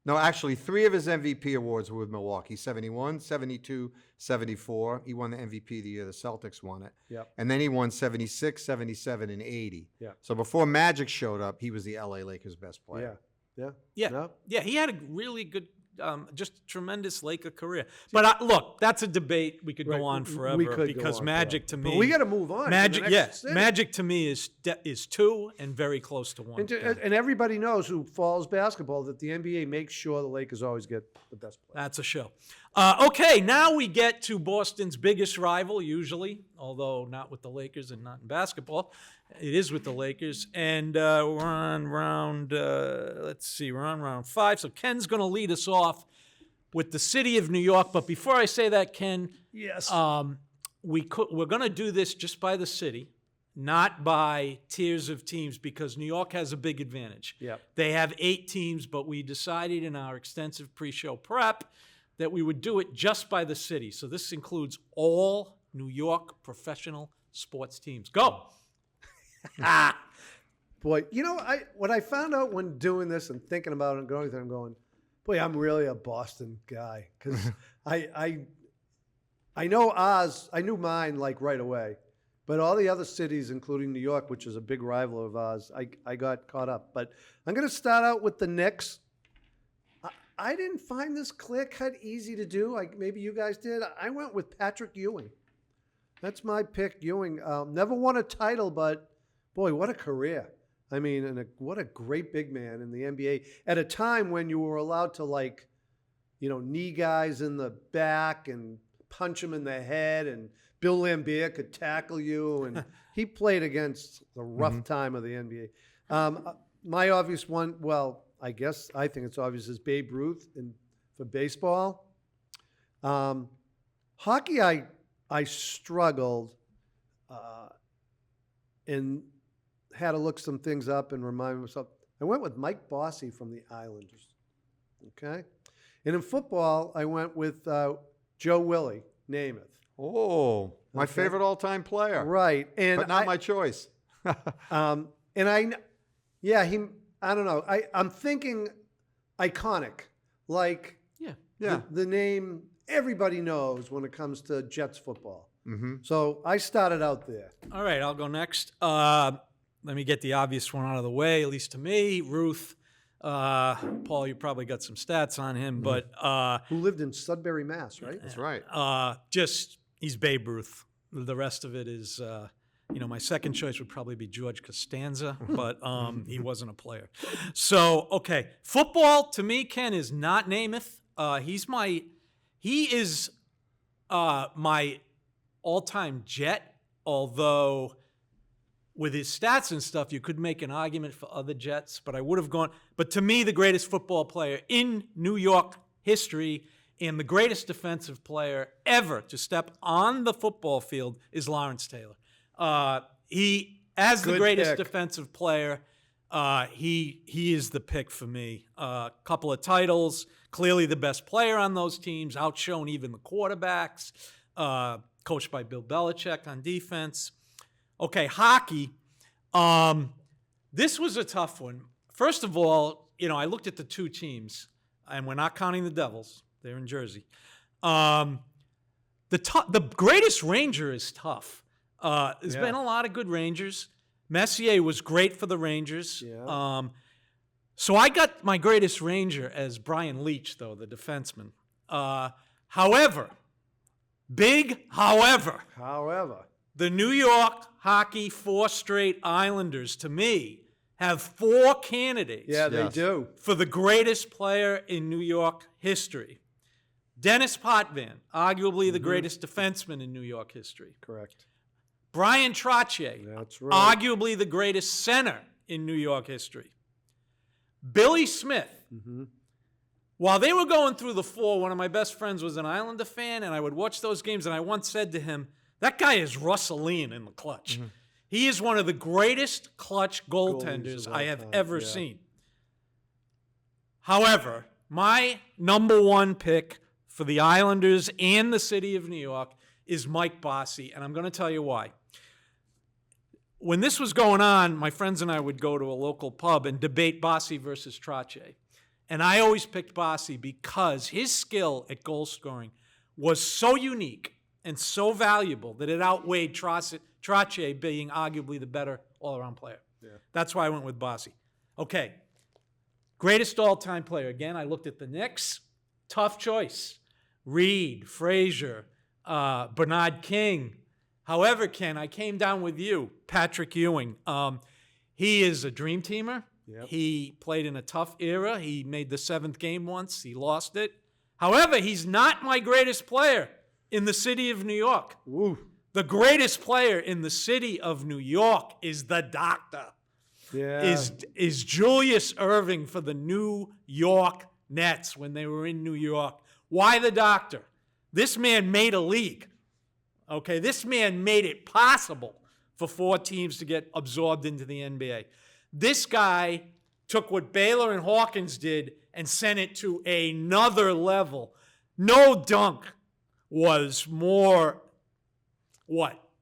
No, actually, 3 of his MVP awards were with Milwaukee: 71, 72, 74. He won the MVP the year the Celtics won it. Yep. And then he won 76, 77, and 80. Yeah. So before Magic showed up, he was the LA Lakers' best player. Yeah. Yeah. No? Yeah, he had a really good, just tremendous Laker career. But look, that's a debate we could Right. go on We forever could go because on Magic forever. to me. But we got to move on. Magic, to the next yeah, city. Magic to me is 2 and very close to 1. And everybody knows who follows basketball that the NBA makes sure the Lakers always get the best players. That's a show. Okay, now we get to Boston's biggest rival, usually, although not with the Lakers and not in basketball. It is with the Lakers. And we're on round, we're on round 5. So Ken's going to lead us off with the city of New York. But before I say that, Ken, Yes. we're going to do this just by the city, not by tiers of teams, because New York has a big advantage. Yep. They have 8 teams, but we decided in our extensive pre-show prep that we would do it just by the city. So this includes all New York professional sports teams. Go. Boy, what I found out when doing this and thinking about it and going through it, I'm going, boy, I'm really a Boston guy because I know Oz. I knew mine like right away, but all the other cities, including New York, which is a big rival of ours, I got caught up. But I'm going to start out with the Knicks. I didn't find this clear cut easy to do. Like maybe you guys did. I went with Patrick Ewing. That's my pick. Ewing never won a title, but boy, what a career! I mean, and what a great big man in the NBA at a time when you were allowed to knee guys in the back and punch them in the head, and Bill Laimbeer could tackle you, and he played against the rough time of the NBA. My obvious one, well, I think it's obvious, is Babe Ruth for baseball. Hockey, I struggled and had to look some things up and remind myself. I went with Mike Bossy from the Islanders. Okay? And in football, I went with Joe Willie Namath. Oh, my Okay. favorite all-time player. Right. And But not my choice. and I don't know. I'm thinking iconic, like Yeah. the name everybody knows when it comes to Jets football. Mm-hmm. So I started out there. All right, I'll go next. Let me get the obvious one out of the way, at least to me. Ruth. Paul, you probably got some stats on him, but Who lived in Sudbury, Mass, right? That's right. he's Babe Ruth. The rest of it is, my second choice would probably be George Costanza, but he wasn't a player. So, okay, football to me, Ken, is not Namath. He is my all-time Jet, although with his stats and stuff, you could make an argument for other Jets, but I would have gone. But to me, the greatest football player in New York history and the greatest defensive player ever to step on the football field is Lawrence Taylor. He, as the Good greatest pick. defensive player, he is the pick for me. Couple of titles, clearly the best player on those teams, outshone even the quarterbacks, coached by Bill Belichick on defense. Okay, hockey. This was a tough one. First of all, I looked at the two teams, and we're not counting the Devils. They're in Jersey. The greatest Ranger is tough. There's been a lot of good Rangers. Messier was great for the Rangers. Yeah. So I got my greatest Ranger as Brian Leach, though, the defenseman. However, the New York Hockey 4 straight Islanders, to me, have 4 candidates Yeah, they Yes. do. for the greatest player in New York history. Dennis Potvin, arguably the greatest defenseman in New York history. Correct. Brian Trottier, That's right. arguably the greatest center in New York history. Billy Smith. While they were going through the 4, one of my best friends was an Islander fan, and I would watch those games, and I once said to him, that guy is Russelline in the clutch. He is one of the greatest clutch goaltenders of I all have time, ever yeah. seen. However, my number one pick for the Islanders and the city of New York is Mike Bossy, and I'm going to tell you why. When this was going on, my friends and I would go to a local pub and debate Bossy versus Trottier. And I always picked Bossy because his skill at goal scoring was so unique and so valuable that it outweighed Trottier being arguably the better all-around player. Yeah. That's why I went with Bossy. Okay, greatest all-time player. Again, I looked at the Knicks. Tough choice. Reed, Frazier, Bernard King. However, Ken, I came down with you, Patrick Ewing. He is a dream teamer. Yep. He played in a tough era. He made the 7th game once. He lost it. However, he's not my greatest player in the city of New York. Woo. The greatest player in the city of New York is the Doctor. Yeah. Is Julius Erving for the New York Nets when they were in New York. Why the Doctor? This man made a league. Okay, this man made it possible for 4 teams to get absorbed into the NBA. This guy took what Baylor and Hawkins did and sent it to another level. No dunk was more,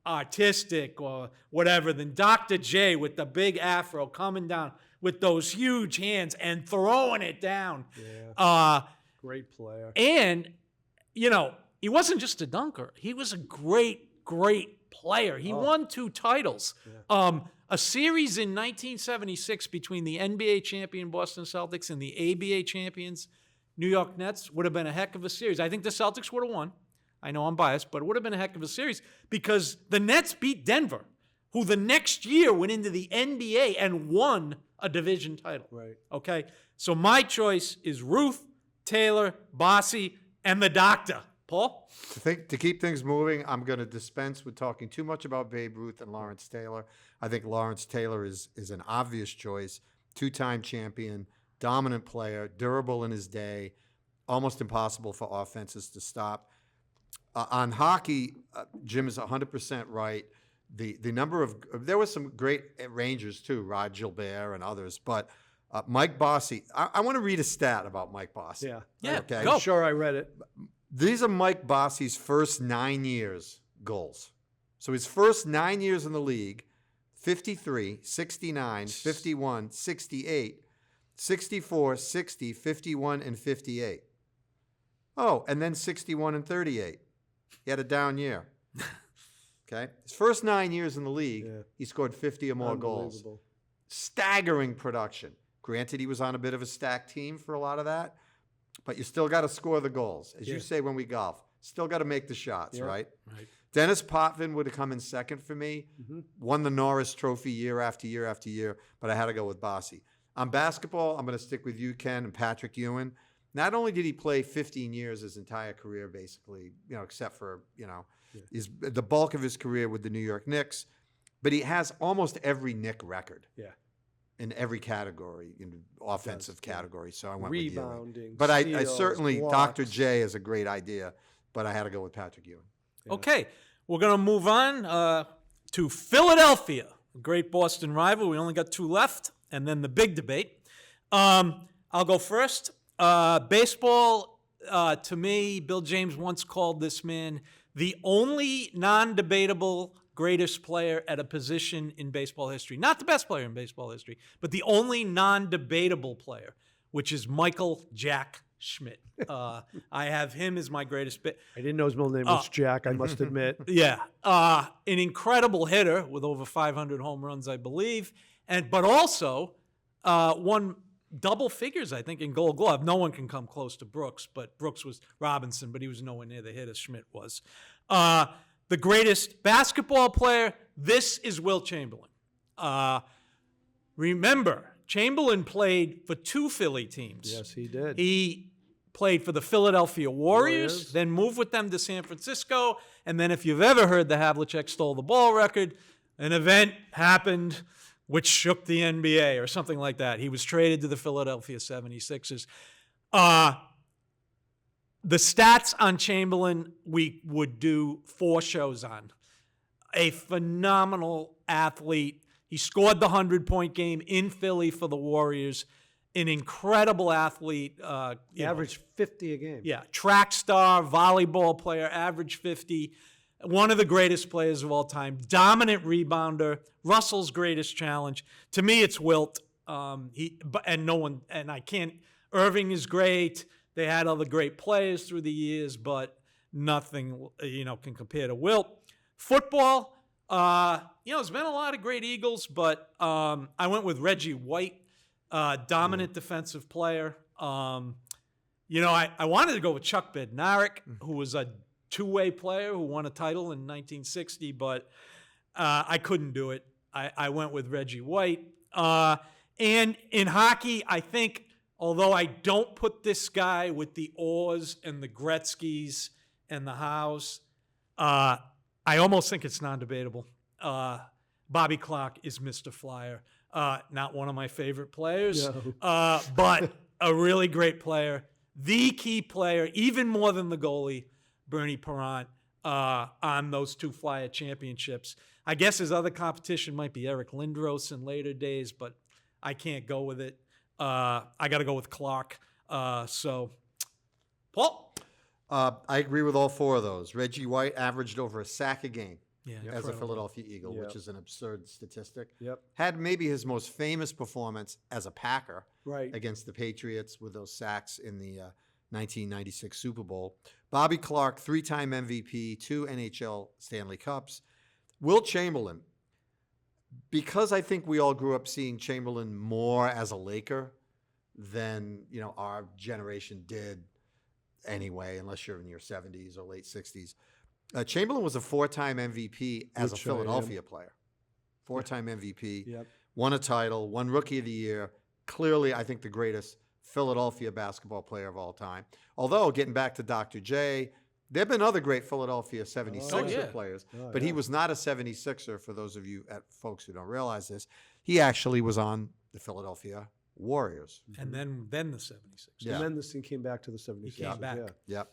artistic or whatever than Dr. J with the big afro coming down with those huge hands and throwing it down. Yeah. Great player. And, you know, he wasn't just a dunker. He was a great, great player. He won 2 titles. Yeah. A series in 1976 between the NBA champion Boston Celtics and the ABA champions New York Nets would have been a heck of a series. I think the Celtics would have won. I know I'm biased, but it would have been a heck of a series because the Nets beat Denver, who the next year went into the NBA and won a division title. Right. Okay? So my choice is Ruth, Taylor, Bossy, and the Doctor. Paul? To keep things moving, I'm going to dispense with talking too much about Babe Ruth and Lawrence Taylor. I think Lawrence Taylor is an obvious choice. 2-time champion, dominant player, durable in his day, almost impossible for offenses to stop. On hockey, Jim is 100% right. The number of there was some great Rangers too, Rod Gilbert and others, but Mike Bossy. I want to read a stat about Mike Bossy. Yeah, Okay. go. I'm sure I read it. These are Mike Bossy's first 9 years goals. So his first 9 years in the league: 53, 69, 51, 68, 64, 60, 51, and 58. Oh, and then 61 and 38. He had a down year. Okay. His first 9 years in the league, he scored 50 or more goals. Unbelievable. Staggering production. Granted, he was on a bit of a stacked team for a lot of that, but you still got to score the goals. As you say when we golf, still got to make the shots, right? Right. Dennis Potvin would have come in second for me. Won the Norris Trophy year after year after year, but I had to go with Bossy. On basketball, I'm going to stick with you, Ken, and Patrick Ewing. Not only did he play 15 years his entire career, basically, except for, the bulk of his career with the New York Knicks, but he has almost every Knick record. Yeah. In every category, in offensive category. So I went with Ewing. Rebounding. But I steals, certainly, blocks. Dr. J is a great idea, but I had to go with Patrick Ewing. Okay, we're going to move on to Philadelphia, a great Boston rival. We only got 2 left, and then the big debate. I'll go first. Baseball, to me, Bill James once called this man the only non-debatable greatest player at a position in baseball history. Not the best player in baseball history, but the only non-debatable player, which is Michael Jack Schmidt. I have him as my greatest bit. I didn't know his middle name was Jack, I must admit. Yeah. An incredible hitter with over 500 home runs, I believe, but also won double figures, I think, in Gold Glove. No one can come close to Brooks, but Brooks was Robinson, but he was nowhere near the hitter Schmidt was. The greatest basketball player, this is Wilt Chamberlain. Remember, Chamberlain played for 2 Philly teams. Yes, he did. He played for the Philadelphia Warriors, then moved with them to San Francisco, and then if you've ever heard the Havlicek stole the ball record, an event happened which shook the NBA or something like that. He was traded to the Philadelphia 76ers. The stats on Chamberlain, we would do 4 shows on. A phenomenal athlete. He scored the 100-point game in Philly for the Warriors. An incredible athlete. Averaged 50 a game. Yeah, track star, volleyball player, average 50. One of the greatest players of all time. Dominant rebounder. Russell's greatest challenge. To me, it's Wilt. Irving is great. They had other great players through the years, but nothing, can compare to Wilt. Football, there's been a lot of great Eagles, but I went with Reggie White, dominant defensive player. I wanted to go with Chuck Bednarik, who was a 2-way player who won a title in 1960, but I couldn't do it. I went with Reggie White. And in hockey, I think, although I don't put this guy with the Orrs and the Gretzkys and the Howes, I almost think it's non-debatable. Bobby Clark is Mr. Flyer. Not one of my favorite players, but a really great player. The key player, even more than the goalie, Bernie Parent, on those 2 Flyer championships. I guess his other competition might be Eric Lindros in later days, but I can't go with it. I got to go with Clark. Paul? I agree with all 4 of those. Reggie White averaged over a sack a game. Yeah, as a incredible. Philadelphia Eagle, which Yep. is an absurd statistic. Yep. Had maybe his most famous performance as a Packer Right. against the Patriots with those sacks in the 1996 Super Bowl. Bobby Clark, 3-time MVP, 2 NHL Stanley Cups. Wilt Chamberlain, because I think we all grew up seeing Chamberlain more as a Laker than, our generation did anyway, unless you're in your 70s or late 60s. Chamberlain was a 4-time MVP as Which a I am. Philadelphia player. 4-time MVP, Yep. won a title, won Rookie of the Year. Clearly, I think the greatest Philadelphia basketball player of all time. Although, getting back to Dr. J, there have been other great Philadelphia 76er yeah. players, Oh, but yeah. he was not a 76er, for those of you folks who don't realize this. He actually was on the Philadelphia Warriors. And then the 76ers. Yeah. And then this thing came back to the 76ers. He came back. Yeah.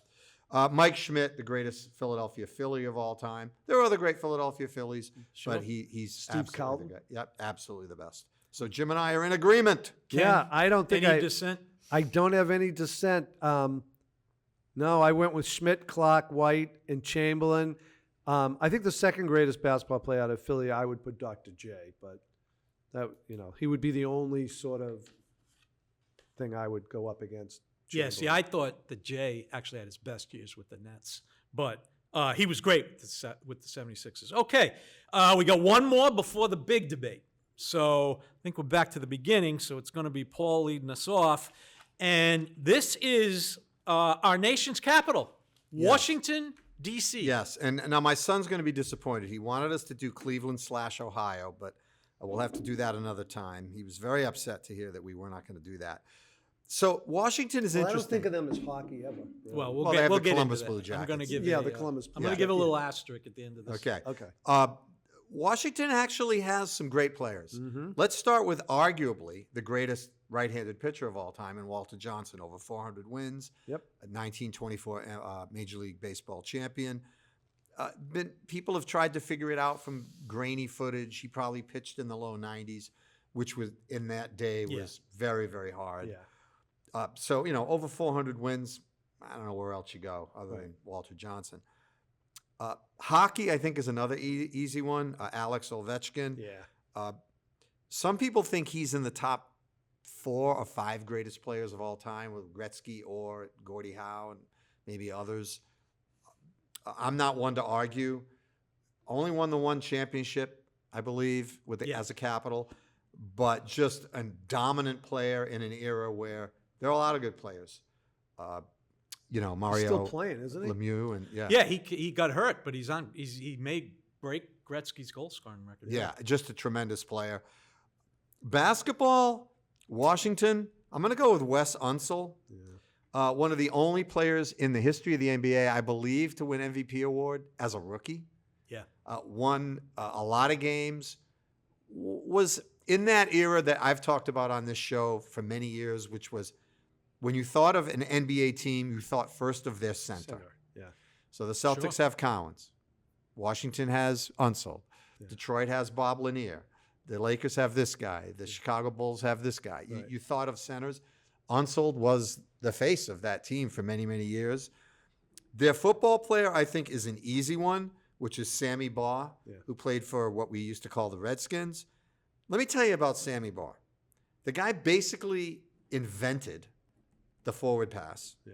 Yep. Mike Schmidt, the greatest Philadelphia Philly of all time. There are other great Philadelphia Phillies, Sure. but he's Steve absolutely Carlton? the guy. Yep, absolutely the best. So Jim and I are in agreement. Yeah, I don't think Any dissent? I don't have any dissent. No, I went with Schmidt, Clark, White, and Chamberlain. I think the second greatest basketball player out of Philly, I would put Dr. J, but that he would be the only sort of thing I would go up against. Yeah, see, Chamberlain. I thought that Jay actually had his best years with the Nets, but he was great with the 76ers. Okay, we got one more before the big debate. So I think we're back to the beginning, so it's going to be Paul leading us off. And this is our nation's capital, Washington, D.C. Yes, and now my son's going to be disappointed. He wanted us to do Cleveland/Ohio, but we'll have to do that another time. He was very upset to hear that we were not going to do that. So Washington is Well, I don't interesting. think of them as hockey ever. really. Well, Well, they have we'll the get Columbus into Blue that. I'm going to Jackets. give Yeah, you the Columbus I'm going to Blue give a little asterisk at the end of this. Okay. Okay. Washington actually has some great players. Let's start with arguably the greatest right-handed pitcher of all time in Walter Johnson, over 400 wins, Yep. a 1924 Major League Baseball champion. People have tried to figure it out from grainy footage. He probably pitched in the low 90s, which was in that day was very, very hard. Yeah. So, over 400 wins, I don't know where else you go other than Walter Johnson. Hockey, I think, is another easy one. Alex Ovechkin. Yeah. Some people think he's in the top 4 or 5 greatest players of all time, with Gretzky or Gordie Howe and maybe others. I'm not one to argue. Only won the one championship, I believe, as a Capital, but just a dominant player in an era where there are a lot of good players. Mario He's still playing, isn't he? Lemieux, and Yeah, he got hurt, but he may break Gretzky's goal scoring record. Yeah, just a tremendous player. Basketball, Washington, I'm going to go with Wes Unseld. One of the only players in the history of the NBA, I believe, to win MVP award as a rookie. Yeah. Won a lot of games. Was in that era that I've talked about on this show for many years, which was when you thought of an NBA team, you thought first of their center. Yeah. So the Celtics have Collins. Washington has Unseld. Detroit has Bob Lanier. The Lakers have this guy. The Chicago Bulls have this guy. Right. You thought of centers. Unseld was the face of that team for many, many years. Their football player, I think, is an easy one, which is Sammy Baugh, who played for what we used to call the Redskins. Let me tell you about Sammy Baugh. The guy basically invented the forward pass. Yeah.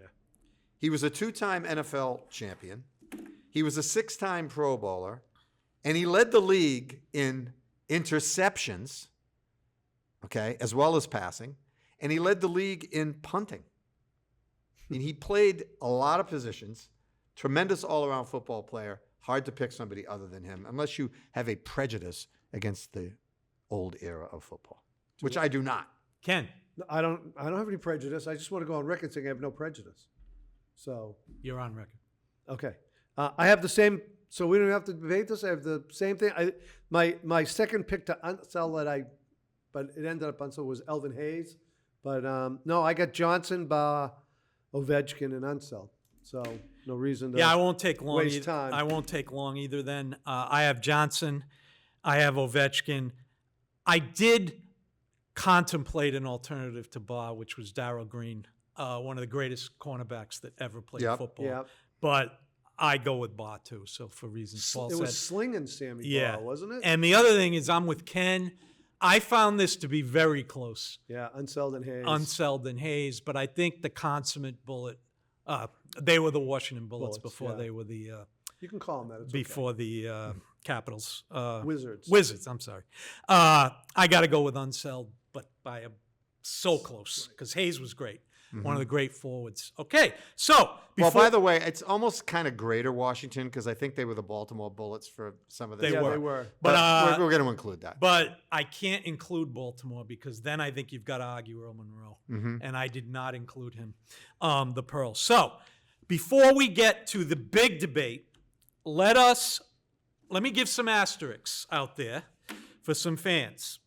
He was a 2-time NFL champion. He was a 6-time Pro Bowler, and he led the league in interceptions, as well as passing, and he led the league in punting. And he played a lot of positions, tremendous all-around football player, hard to pick somebody other than him, unless you have a prejudice against the old era of football, which I do not. Ken, No, I don't have any prejudice. I just want to go on record saying I have no prejudice. So, you're on record. okay. I have the same, so we don't have to debate this. I have the same thing. My second pick to Unseld but it ended up Unseld was Elvin Hayes. But no, I got Johnson, Baugh, Ovechkin, and Unseld. So no reason to Yeah, I won't take long. waste time. I won't take long either. Then I have Johnson, I have Ovechkin. I did contemplate an alternative to Baugh, which was Darryl Green, one of the greatest cornerbacks that ever played football. Yep. But I go with Bar too. So for reasons Paul It said. was slinging Sammy Yeah. Baugh, wasn't it? And the other thing is, I'm with Ken. I found this to be very close. Yeah, Unseld and Hayes. Unseld and Hayes, but I think the consummate bullet. They were the Washington Bullets Bullets, before yeah. they were the You can call them that. It's before the Capitals. Wizards. Wizards. I'm sorry. I got to go with Unseld, but by so close because Hayes was great. One of the great forwards. Okay, so Well, by the way, it's almost kind of greater Washington because I think they were the Baltimore Bullets for some of the They Yeah, were. they were. But we're going to include that. But I can't include Baltimore because then I think you've got to argue Earl Monroe. And I did not include him, the Pearl. So before we get to the big debate, let me give some asterisks out there for some fans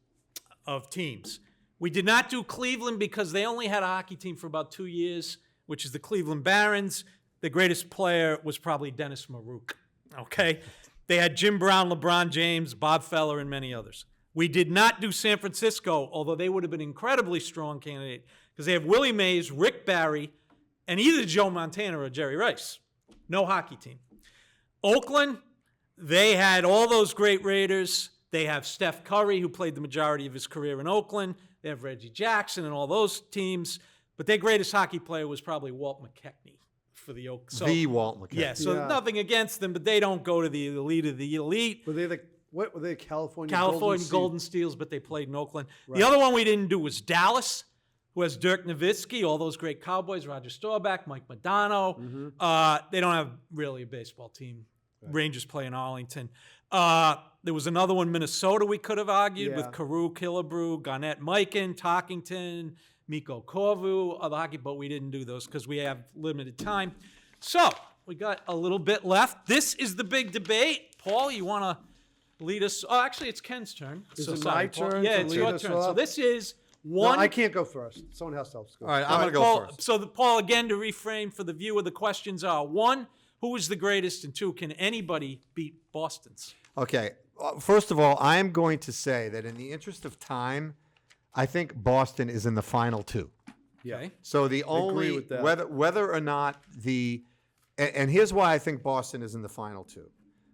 of teams. We did not do Cleveland because they only had a hockey team for about 2 years, which is the Cleveland Barons. The greatest player was probably Dennis Maruk. Okay? They had Jim Brown, LeBron James, Bob Feller, and many others. We did not do San Francisco, although they would have been an incredibly strong candidate because they have Willie Mays, Rick Barry, and either Joe Montana or Jerry Rice. No hockey team. Oakland, they had all those great Raiders. They have Steph Curry, who played the majority of his career in Oakland. They have Reggie Jackson and all those teams. But their greatest hockey player was probably Walt McKechnie for the Oakland. So, The Walt McKechnie. yeah, so Yeah. nothing against them, but they don't go to the elite of the elite. Were they what were they? California Golden Steels, but they played in Oakland. The other one we didn't do was Dallas, who has Dirk Nowitzki, all those great Cowboys, Roger Staubach, Mike Modano. They don't have really a baseball team. Rangers play in Arlington. There was another one, Minnesota, we could have argued with Carew, Killebrew, Garnett, Mikan, Talkington, Mikko Koivu, other hockey, but we didn't do those because we have limited time. So we got a little bit left. This is the big debate. Paul, you want to lead us? Oh, actually, it's Ken's turn. Is So it sorry, my Paul. turn Yeah, to it's lead your us turn. So off? this is No, one. I can't go first. Someone else to go. All right, I'm going to go Paul, first. So, Paul, again, to reframe for the viewer, the questions are, one, who is the greatest? And two, can anybody beat Boston's? Okay. First of all, I am going to say that in the interest of time, I think Boston is in the final two. Okay. So the only with that. whether or not and here's why I think Boston is in the final two.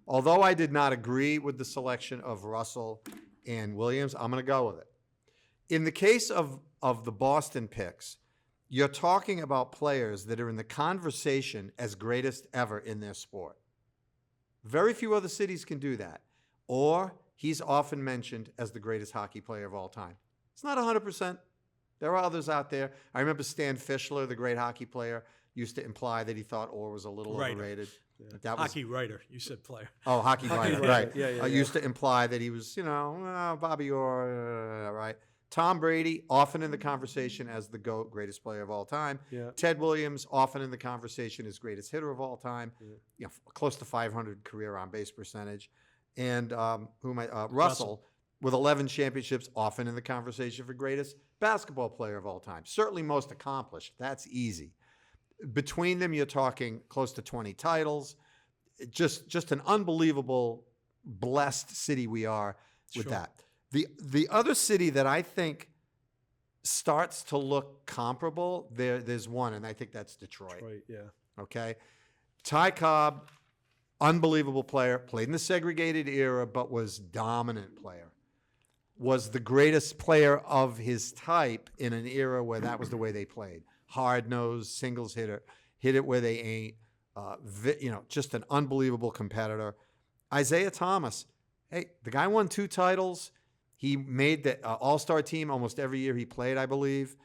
Although I did not agree with the selection of Russell and Williams, I'm going to go with it. In the case of the Boston picks, you're talking about players that are in the conversation as greatest ever in their sport. Very few other cities can do that. Or he's often mentioned as the greatest hockey player of all time. It's not 100%. There are others out there. I remember Stan Fischler, the great hockey player, used to imply that he thought Orr was a little Writer. overrated. That was Hockey writer, you said player. Oh, hockey writer, writer. right. Yeah, yeah, Used to imply that he was, Bobby Orr, right. Tom Brady, often in the conversation as the GOAT, greatest player of all time. Yeah. Ted Williams, often in the conversation as greatest hitter of all time. Close to 500 career on-base percentage. And Russell, with 11 championships, often in the conversation for greatest basketball player of all time. Certainly most accomplished. That's easy. Between them, you're talking close to 20 titles. Just an unbelievable, blessed city we are with Sure. that. The other city that I think starts to look comparable, there's one, and I think that's Detroit. Right, yeah. Okay? Ty Cobb, unbelievable player, played in the segregated era, but was dominant player. Was the greatest player of his type in an era where that was the way they played. Hard-nosed, singles hitter, hit it where they ain't. Just an unbelievable competitor. Isaiah Thomas, hey, the guy won 2 titles. He made the all-star team almost every year he played, I believe.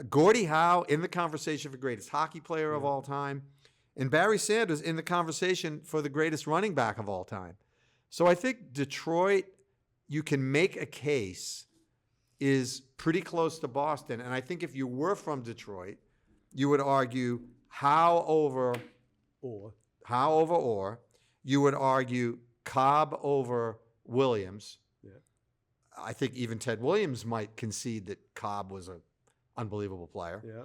Gordie Howe in the conversation for greatest hockey player of all time. And Barry Sanders in the conversation for the greatest running back of all time. So I think Detroit, you can make a case, is pretty close to Boston. And I think if you were from Detroit, you would argue Howe over Orr. You would argue Cobb over Williams. Yeah. I think even Ted Williams might concede that Cobb was an unbelievable player. Yeah.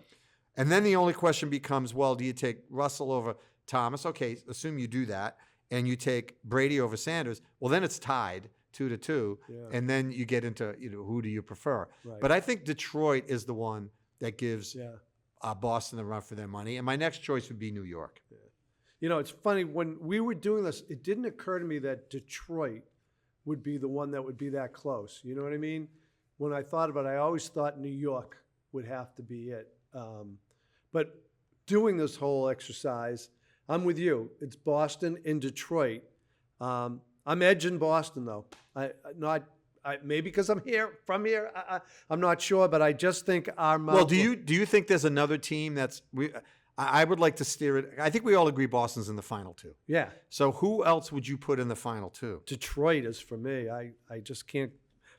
And then the only question becomes, well, do you take Russell over Thomas? Okay, assume you do that, and you take Brady over Sanders. Well, then it's tied 2-2, and then you get into who do you prefer? Right. But I think Detroit is the one that gives Yeah. Boston the run for their money, and my next choice would be New York. You know, it's funny, when we were doing this, it didn't occur to me that Detroit would be the one that would be that close. You know what I mean? When I thought about it, I always thought New York would have to be it. But doing this whole exercise, I'm with you. It's Boston and Detroit. I'm edging Boston, though. Maybe because I'm from here. I'm not sure, but I just think our Mount. Well, do you think there's another team that's I would like to steer it. I think we all agree Boston's in the final two. Yeah. So who else would you put in the final two? Detroit is for me. I just can't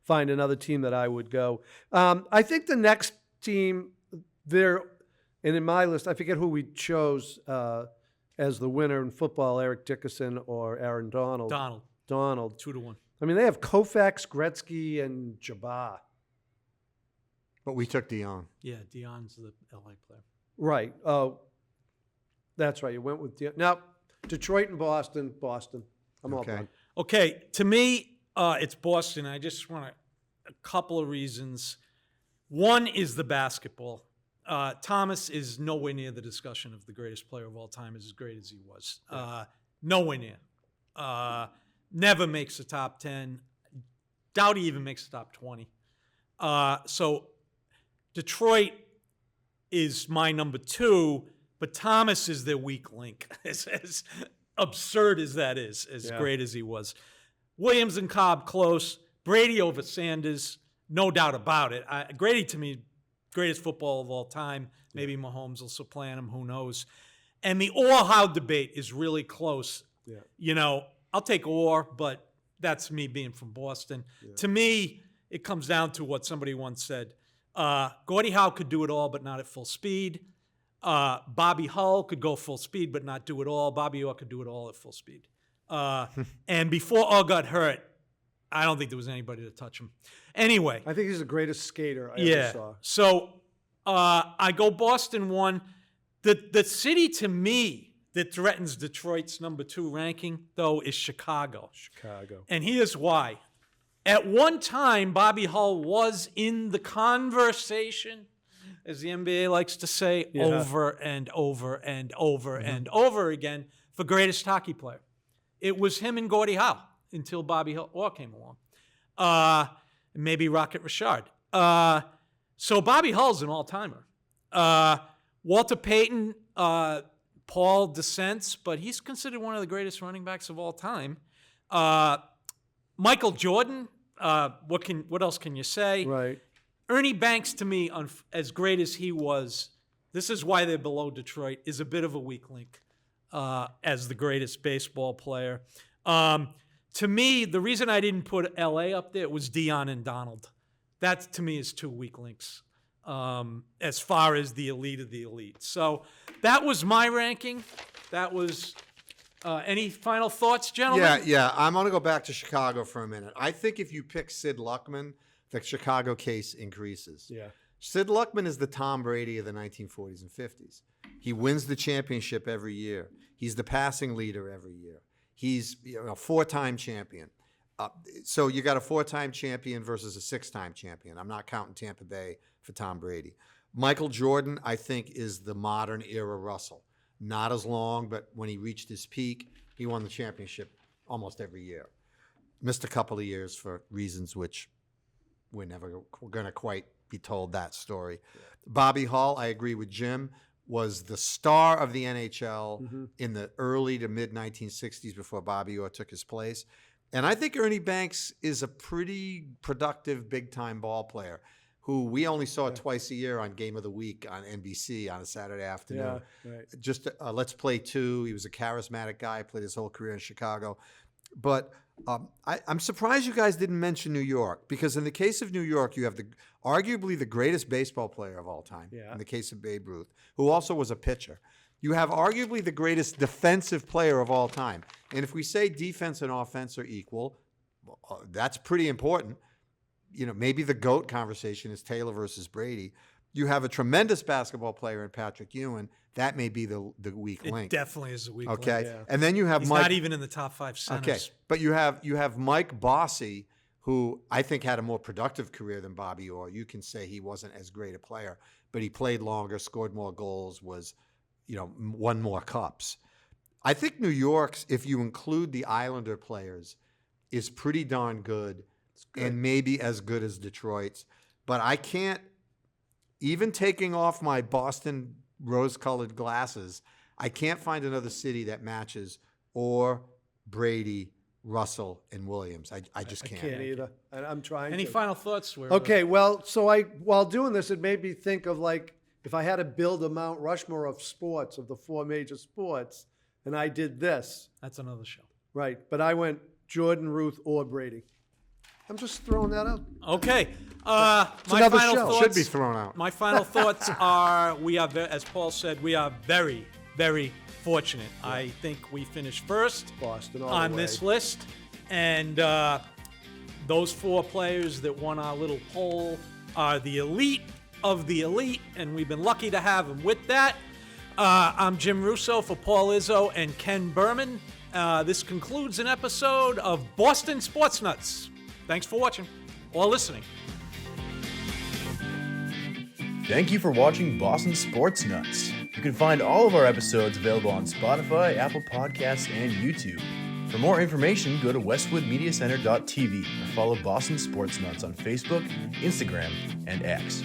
find another team that I would go. I think the next team there, and in my list, I forget who we chose as the winner in football, Eric Dickerson or Aaron Donald. Donald. 2-1. I mean, they have Koufax, Gretzky, and Jabbar. But we took Dion. Yeah, Dion's the LA player. Right. Oh, that's right. You went with Dion. Now, Detroit and Boston. I'm all done. Okay, to me, it's Boston. I just want a couple of reasons. One is the basketball. Thomas is nowhere near the discussion of the greatest player of all time, as great as he was. Nowhere near. Never makes the top 10. Doubt he even makes the top 20. So Detroit is my number 2, but Thomas is their weak link. As absurd as that is, as great as he was. Williams and Cobb close. Brady over Sanders, no doubt about it. Grady, to me, greatest football of all time. Maybe Mahomes will supplant him, who knows. And the Orr-Howe debate is really close. Yeah. You know, I'll take Orr, but that's me being from Boston. Yeah. To me, it comes down to what somebody once said. Gordie Howe could do it all, but not at full speed. Bobby Hull could go full speed, but not do it all. Bobby Orr could do it all at full speed. And before Orr got hurt, I don't think there was anybody to touch him. Anyway. I think he's the greatest skater I ever saw. So I go Boston 1. The city, to me, that threatens Detroit's number 2 ranking, though, is Chicago. And here's why. At one time, Bobby Hull was in the conversation, as the NBA likes to say, over and over and over and over again, for greatest hockey player. It was him and Gordie Howe until Bobby Orr came along. Maybe Rocket Richard. So Bobby Hull's an all-timer. Walter Payton, Paul dissents, but he's considered one of the greatest running backs of all time. Michael Jordan, what else can you say? Right. Ernie Banks, to me, as great as he was, this is why they're below Detroit, is a bit of a weak link as the greatest baseball player. To me, the reason I didn't put L.A. up there was Dion and Donald. That, to me, is 2 weak links as far as the elite of the elite. So that was my ranking. That was any final thoughts, gentlemen? Yeah. I'm going to go back to Chicago for a minute. I think if you pick Sid Luckman, the Chicago case increases. Yeah. Sid Luckman is the Tom Brady of the 1940s and 50s. He wins the championship every year. He's the passing leader every year. He's a 4-time champion. So you got a 4-time champion versus a 6-time champion. I'm not counting Tampa Bay for Tom Brady. Michael Jordan, I think, is the modern era Russell. Not as long, but when he reached his peak, he won the championship almost every year. Missed a couple of years for reasons which we're never going to quite be told that story. Yeah. Bobby Hull, I agree with Jim, was the star of the NHL in the early to mid 1960s before Bobby Orr took his place. And I think Ernie Banks is a pretty productive big-time ball player who we only saw twice a year on Game of the Week on NBC on a Saturday afternoon. Yeah, right. Just Let's Play 2. He was a charismatic guy, played his whole career in Chicago. But I'm surprised you guys didn't mention New York, because in the case of New York, you have arguably the greatest baseball player of all time, in the case of Babe Ruth, who also was a pitcher. You have arguably the greatest defensive player of all time. And if we say defense and offense are equal, that's pretty important. You know, maybe the GOAT conversation is Taylor versus Brady. You have a tremendous basketball player in Patrick Ewing. That may be the weak link. It definitely is a weak link. Okay. Yeah. And then you have He's Mike. Not even in the top 5 centers. Okay. But you have Mike Bossy, who I think had a more productive career than Bobby Orr. You can say he wasn't as great a player, but he played longer, scored more goals, won more cups. I think New York's, if you include the Islander players, is pretty darn good, and maybe as good as Detroit's. But I can't, even taking off my Boston rose-colored glasses, I can't find another city that matches Orr, Brady, Russell, and Williams. I just can't. Can't either. And I'm trying Any to. final thoughts? Okay, well, so while doing this, it made me think of like if I had to build a Mount Rushmore of sports, of the 4 major sports, and I did this, That's another show. right? But I went Jordan, Ruth, or Brady. I'm just throwing that out. Okay. My another final show. thoughts. Should be thrown out. My final thoughts are: we are, as Paul said, we are very, very fortunate. I think we finished first Boston all on the way. this list, and those 4 players that won our little poll are the elite of the elite, and we've been lucky to have them. With that, I'm Jim Russo for Paul Izzo and Ken Berman. This concludes an episode of Boston Sports Nuts. Thanks for watching or listening. Thank you for watching Boston Sports Nuts. You can find all of our episodes available on Spotify, Apple Podcasts, and YouTube. For more information, go to westwoodmediacenter.tv or follow Boston Sports Nuts on Facebook, Instagram, and X.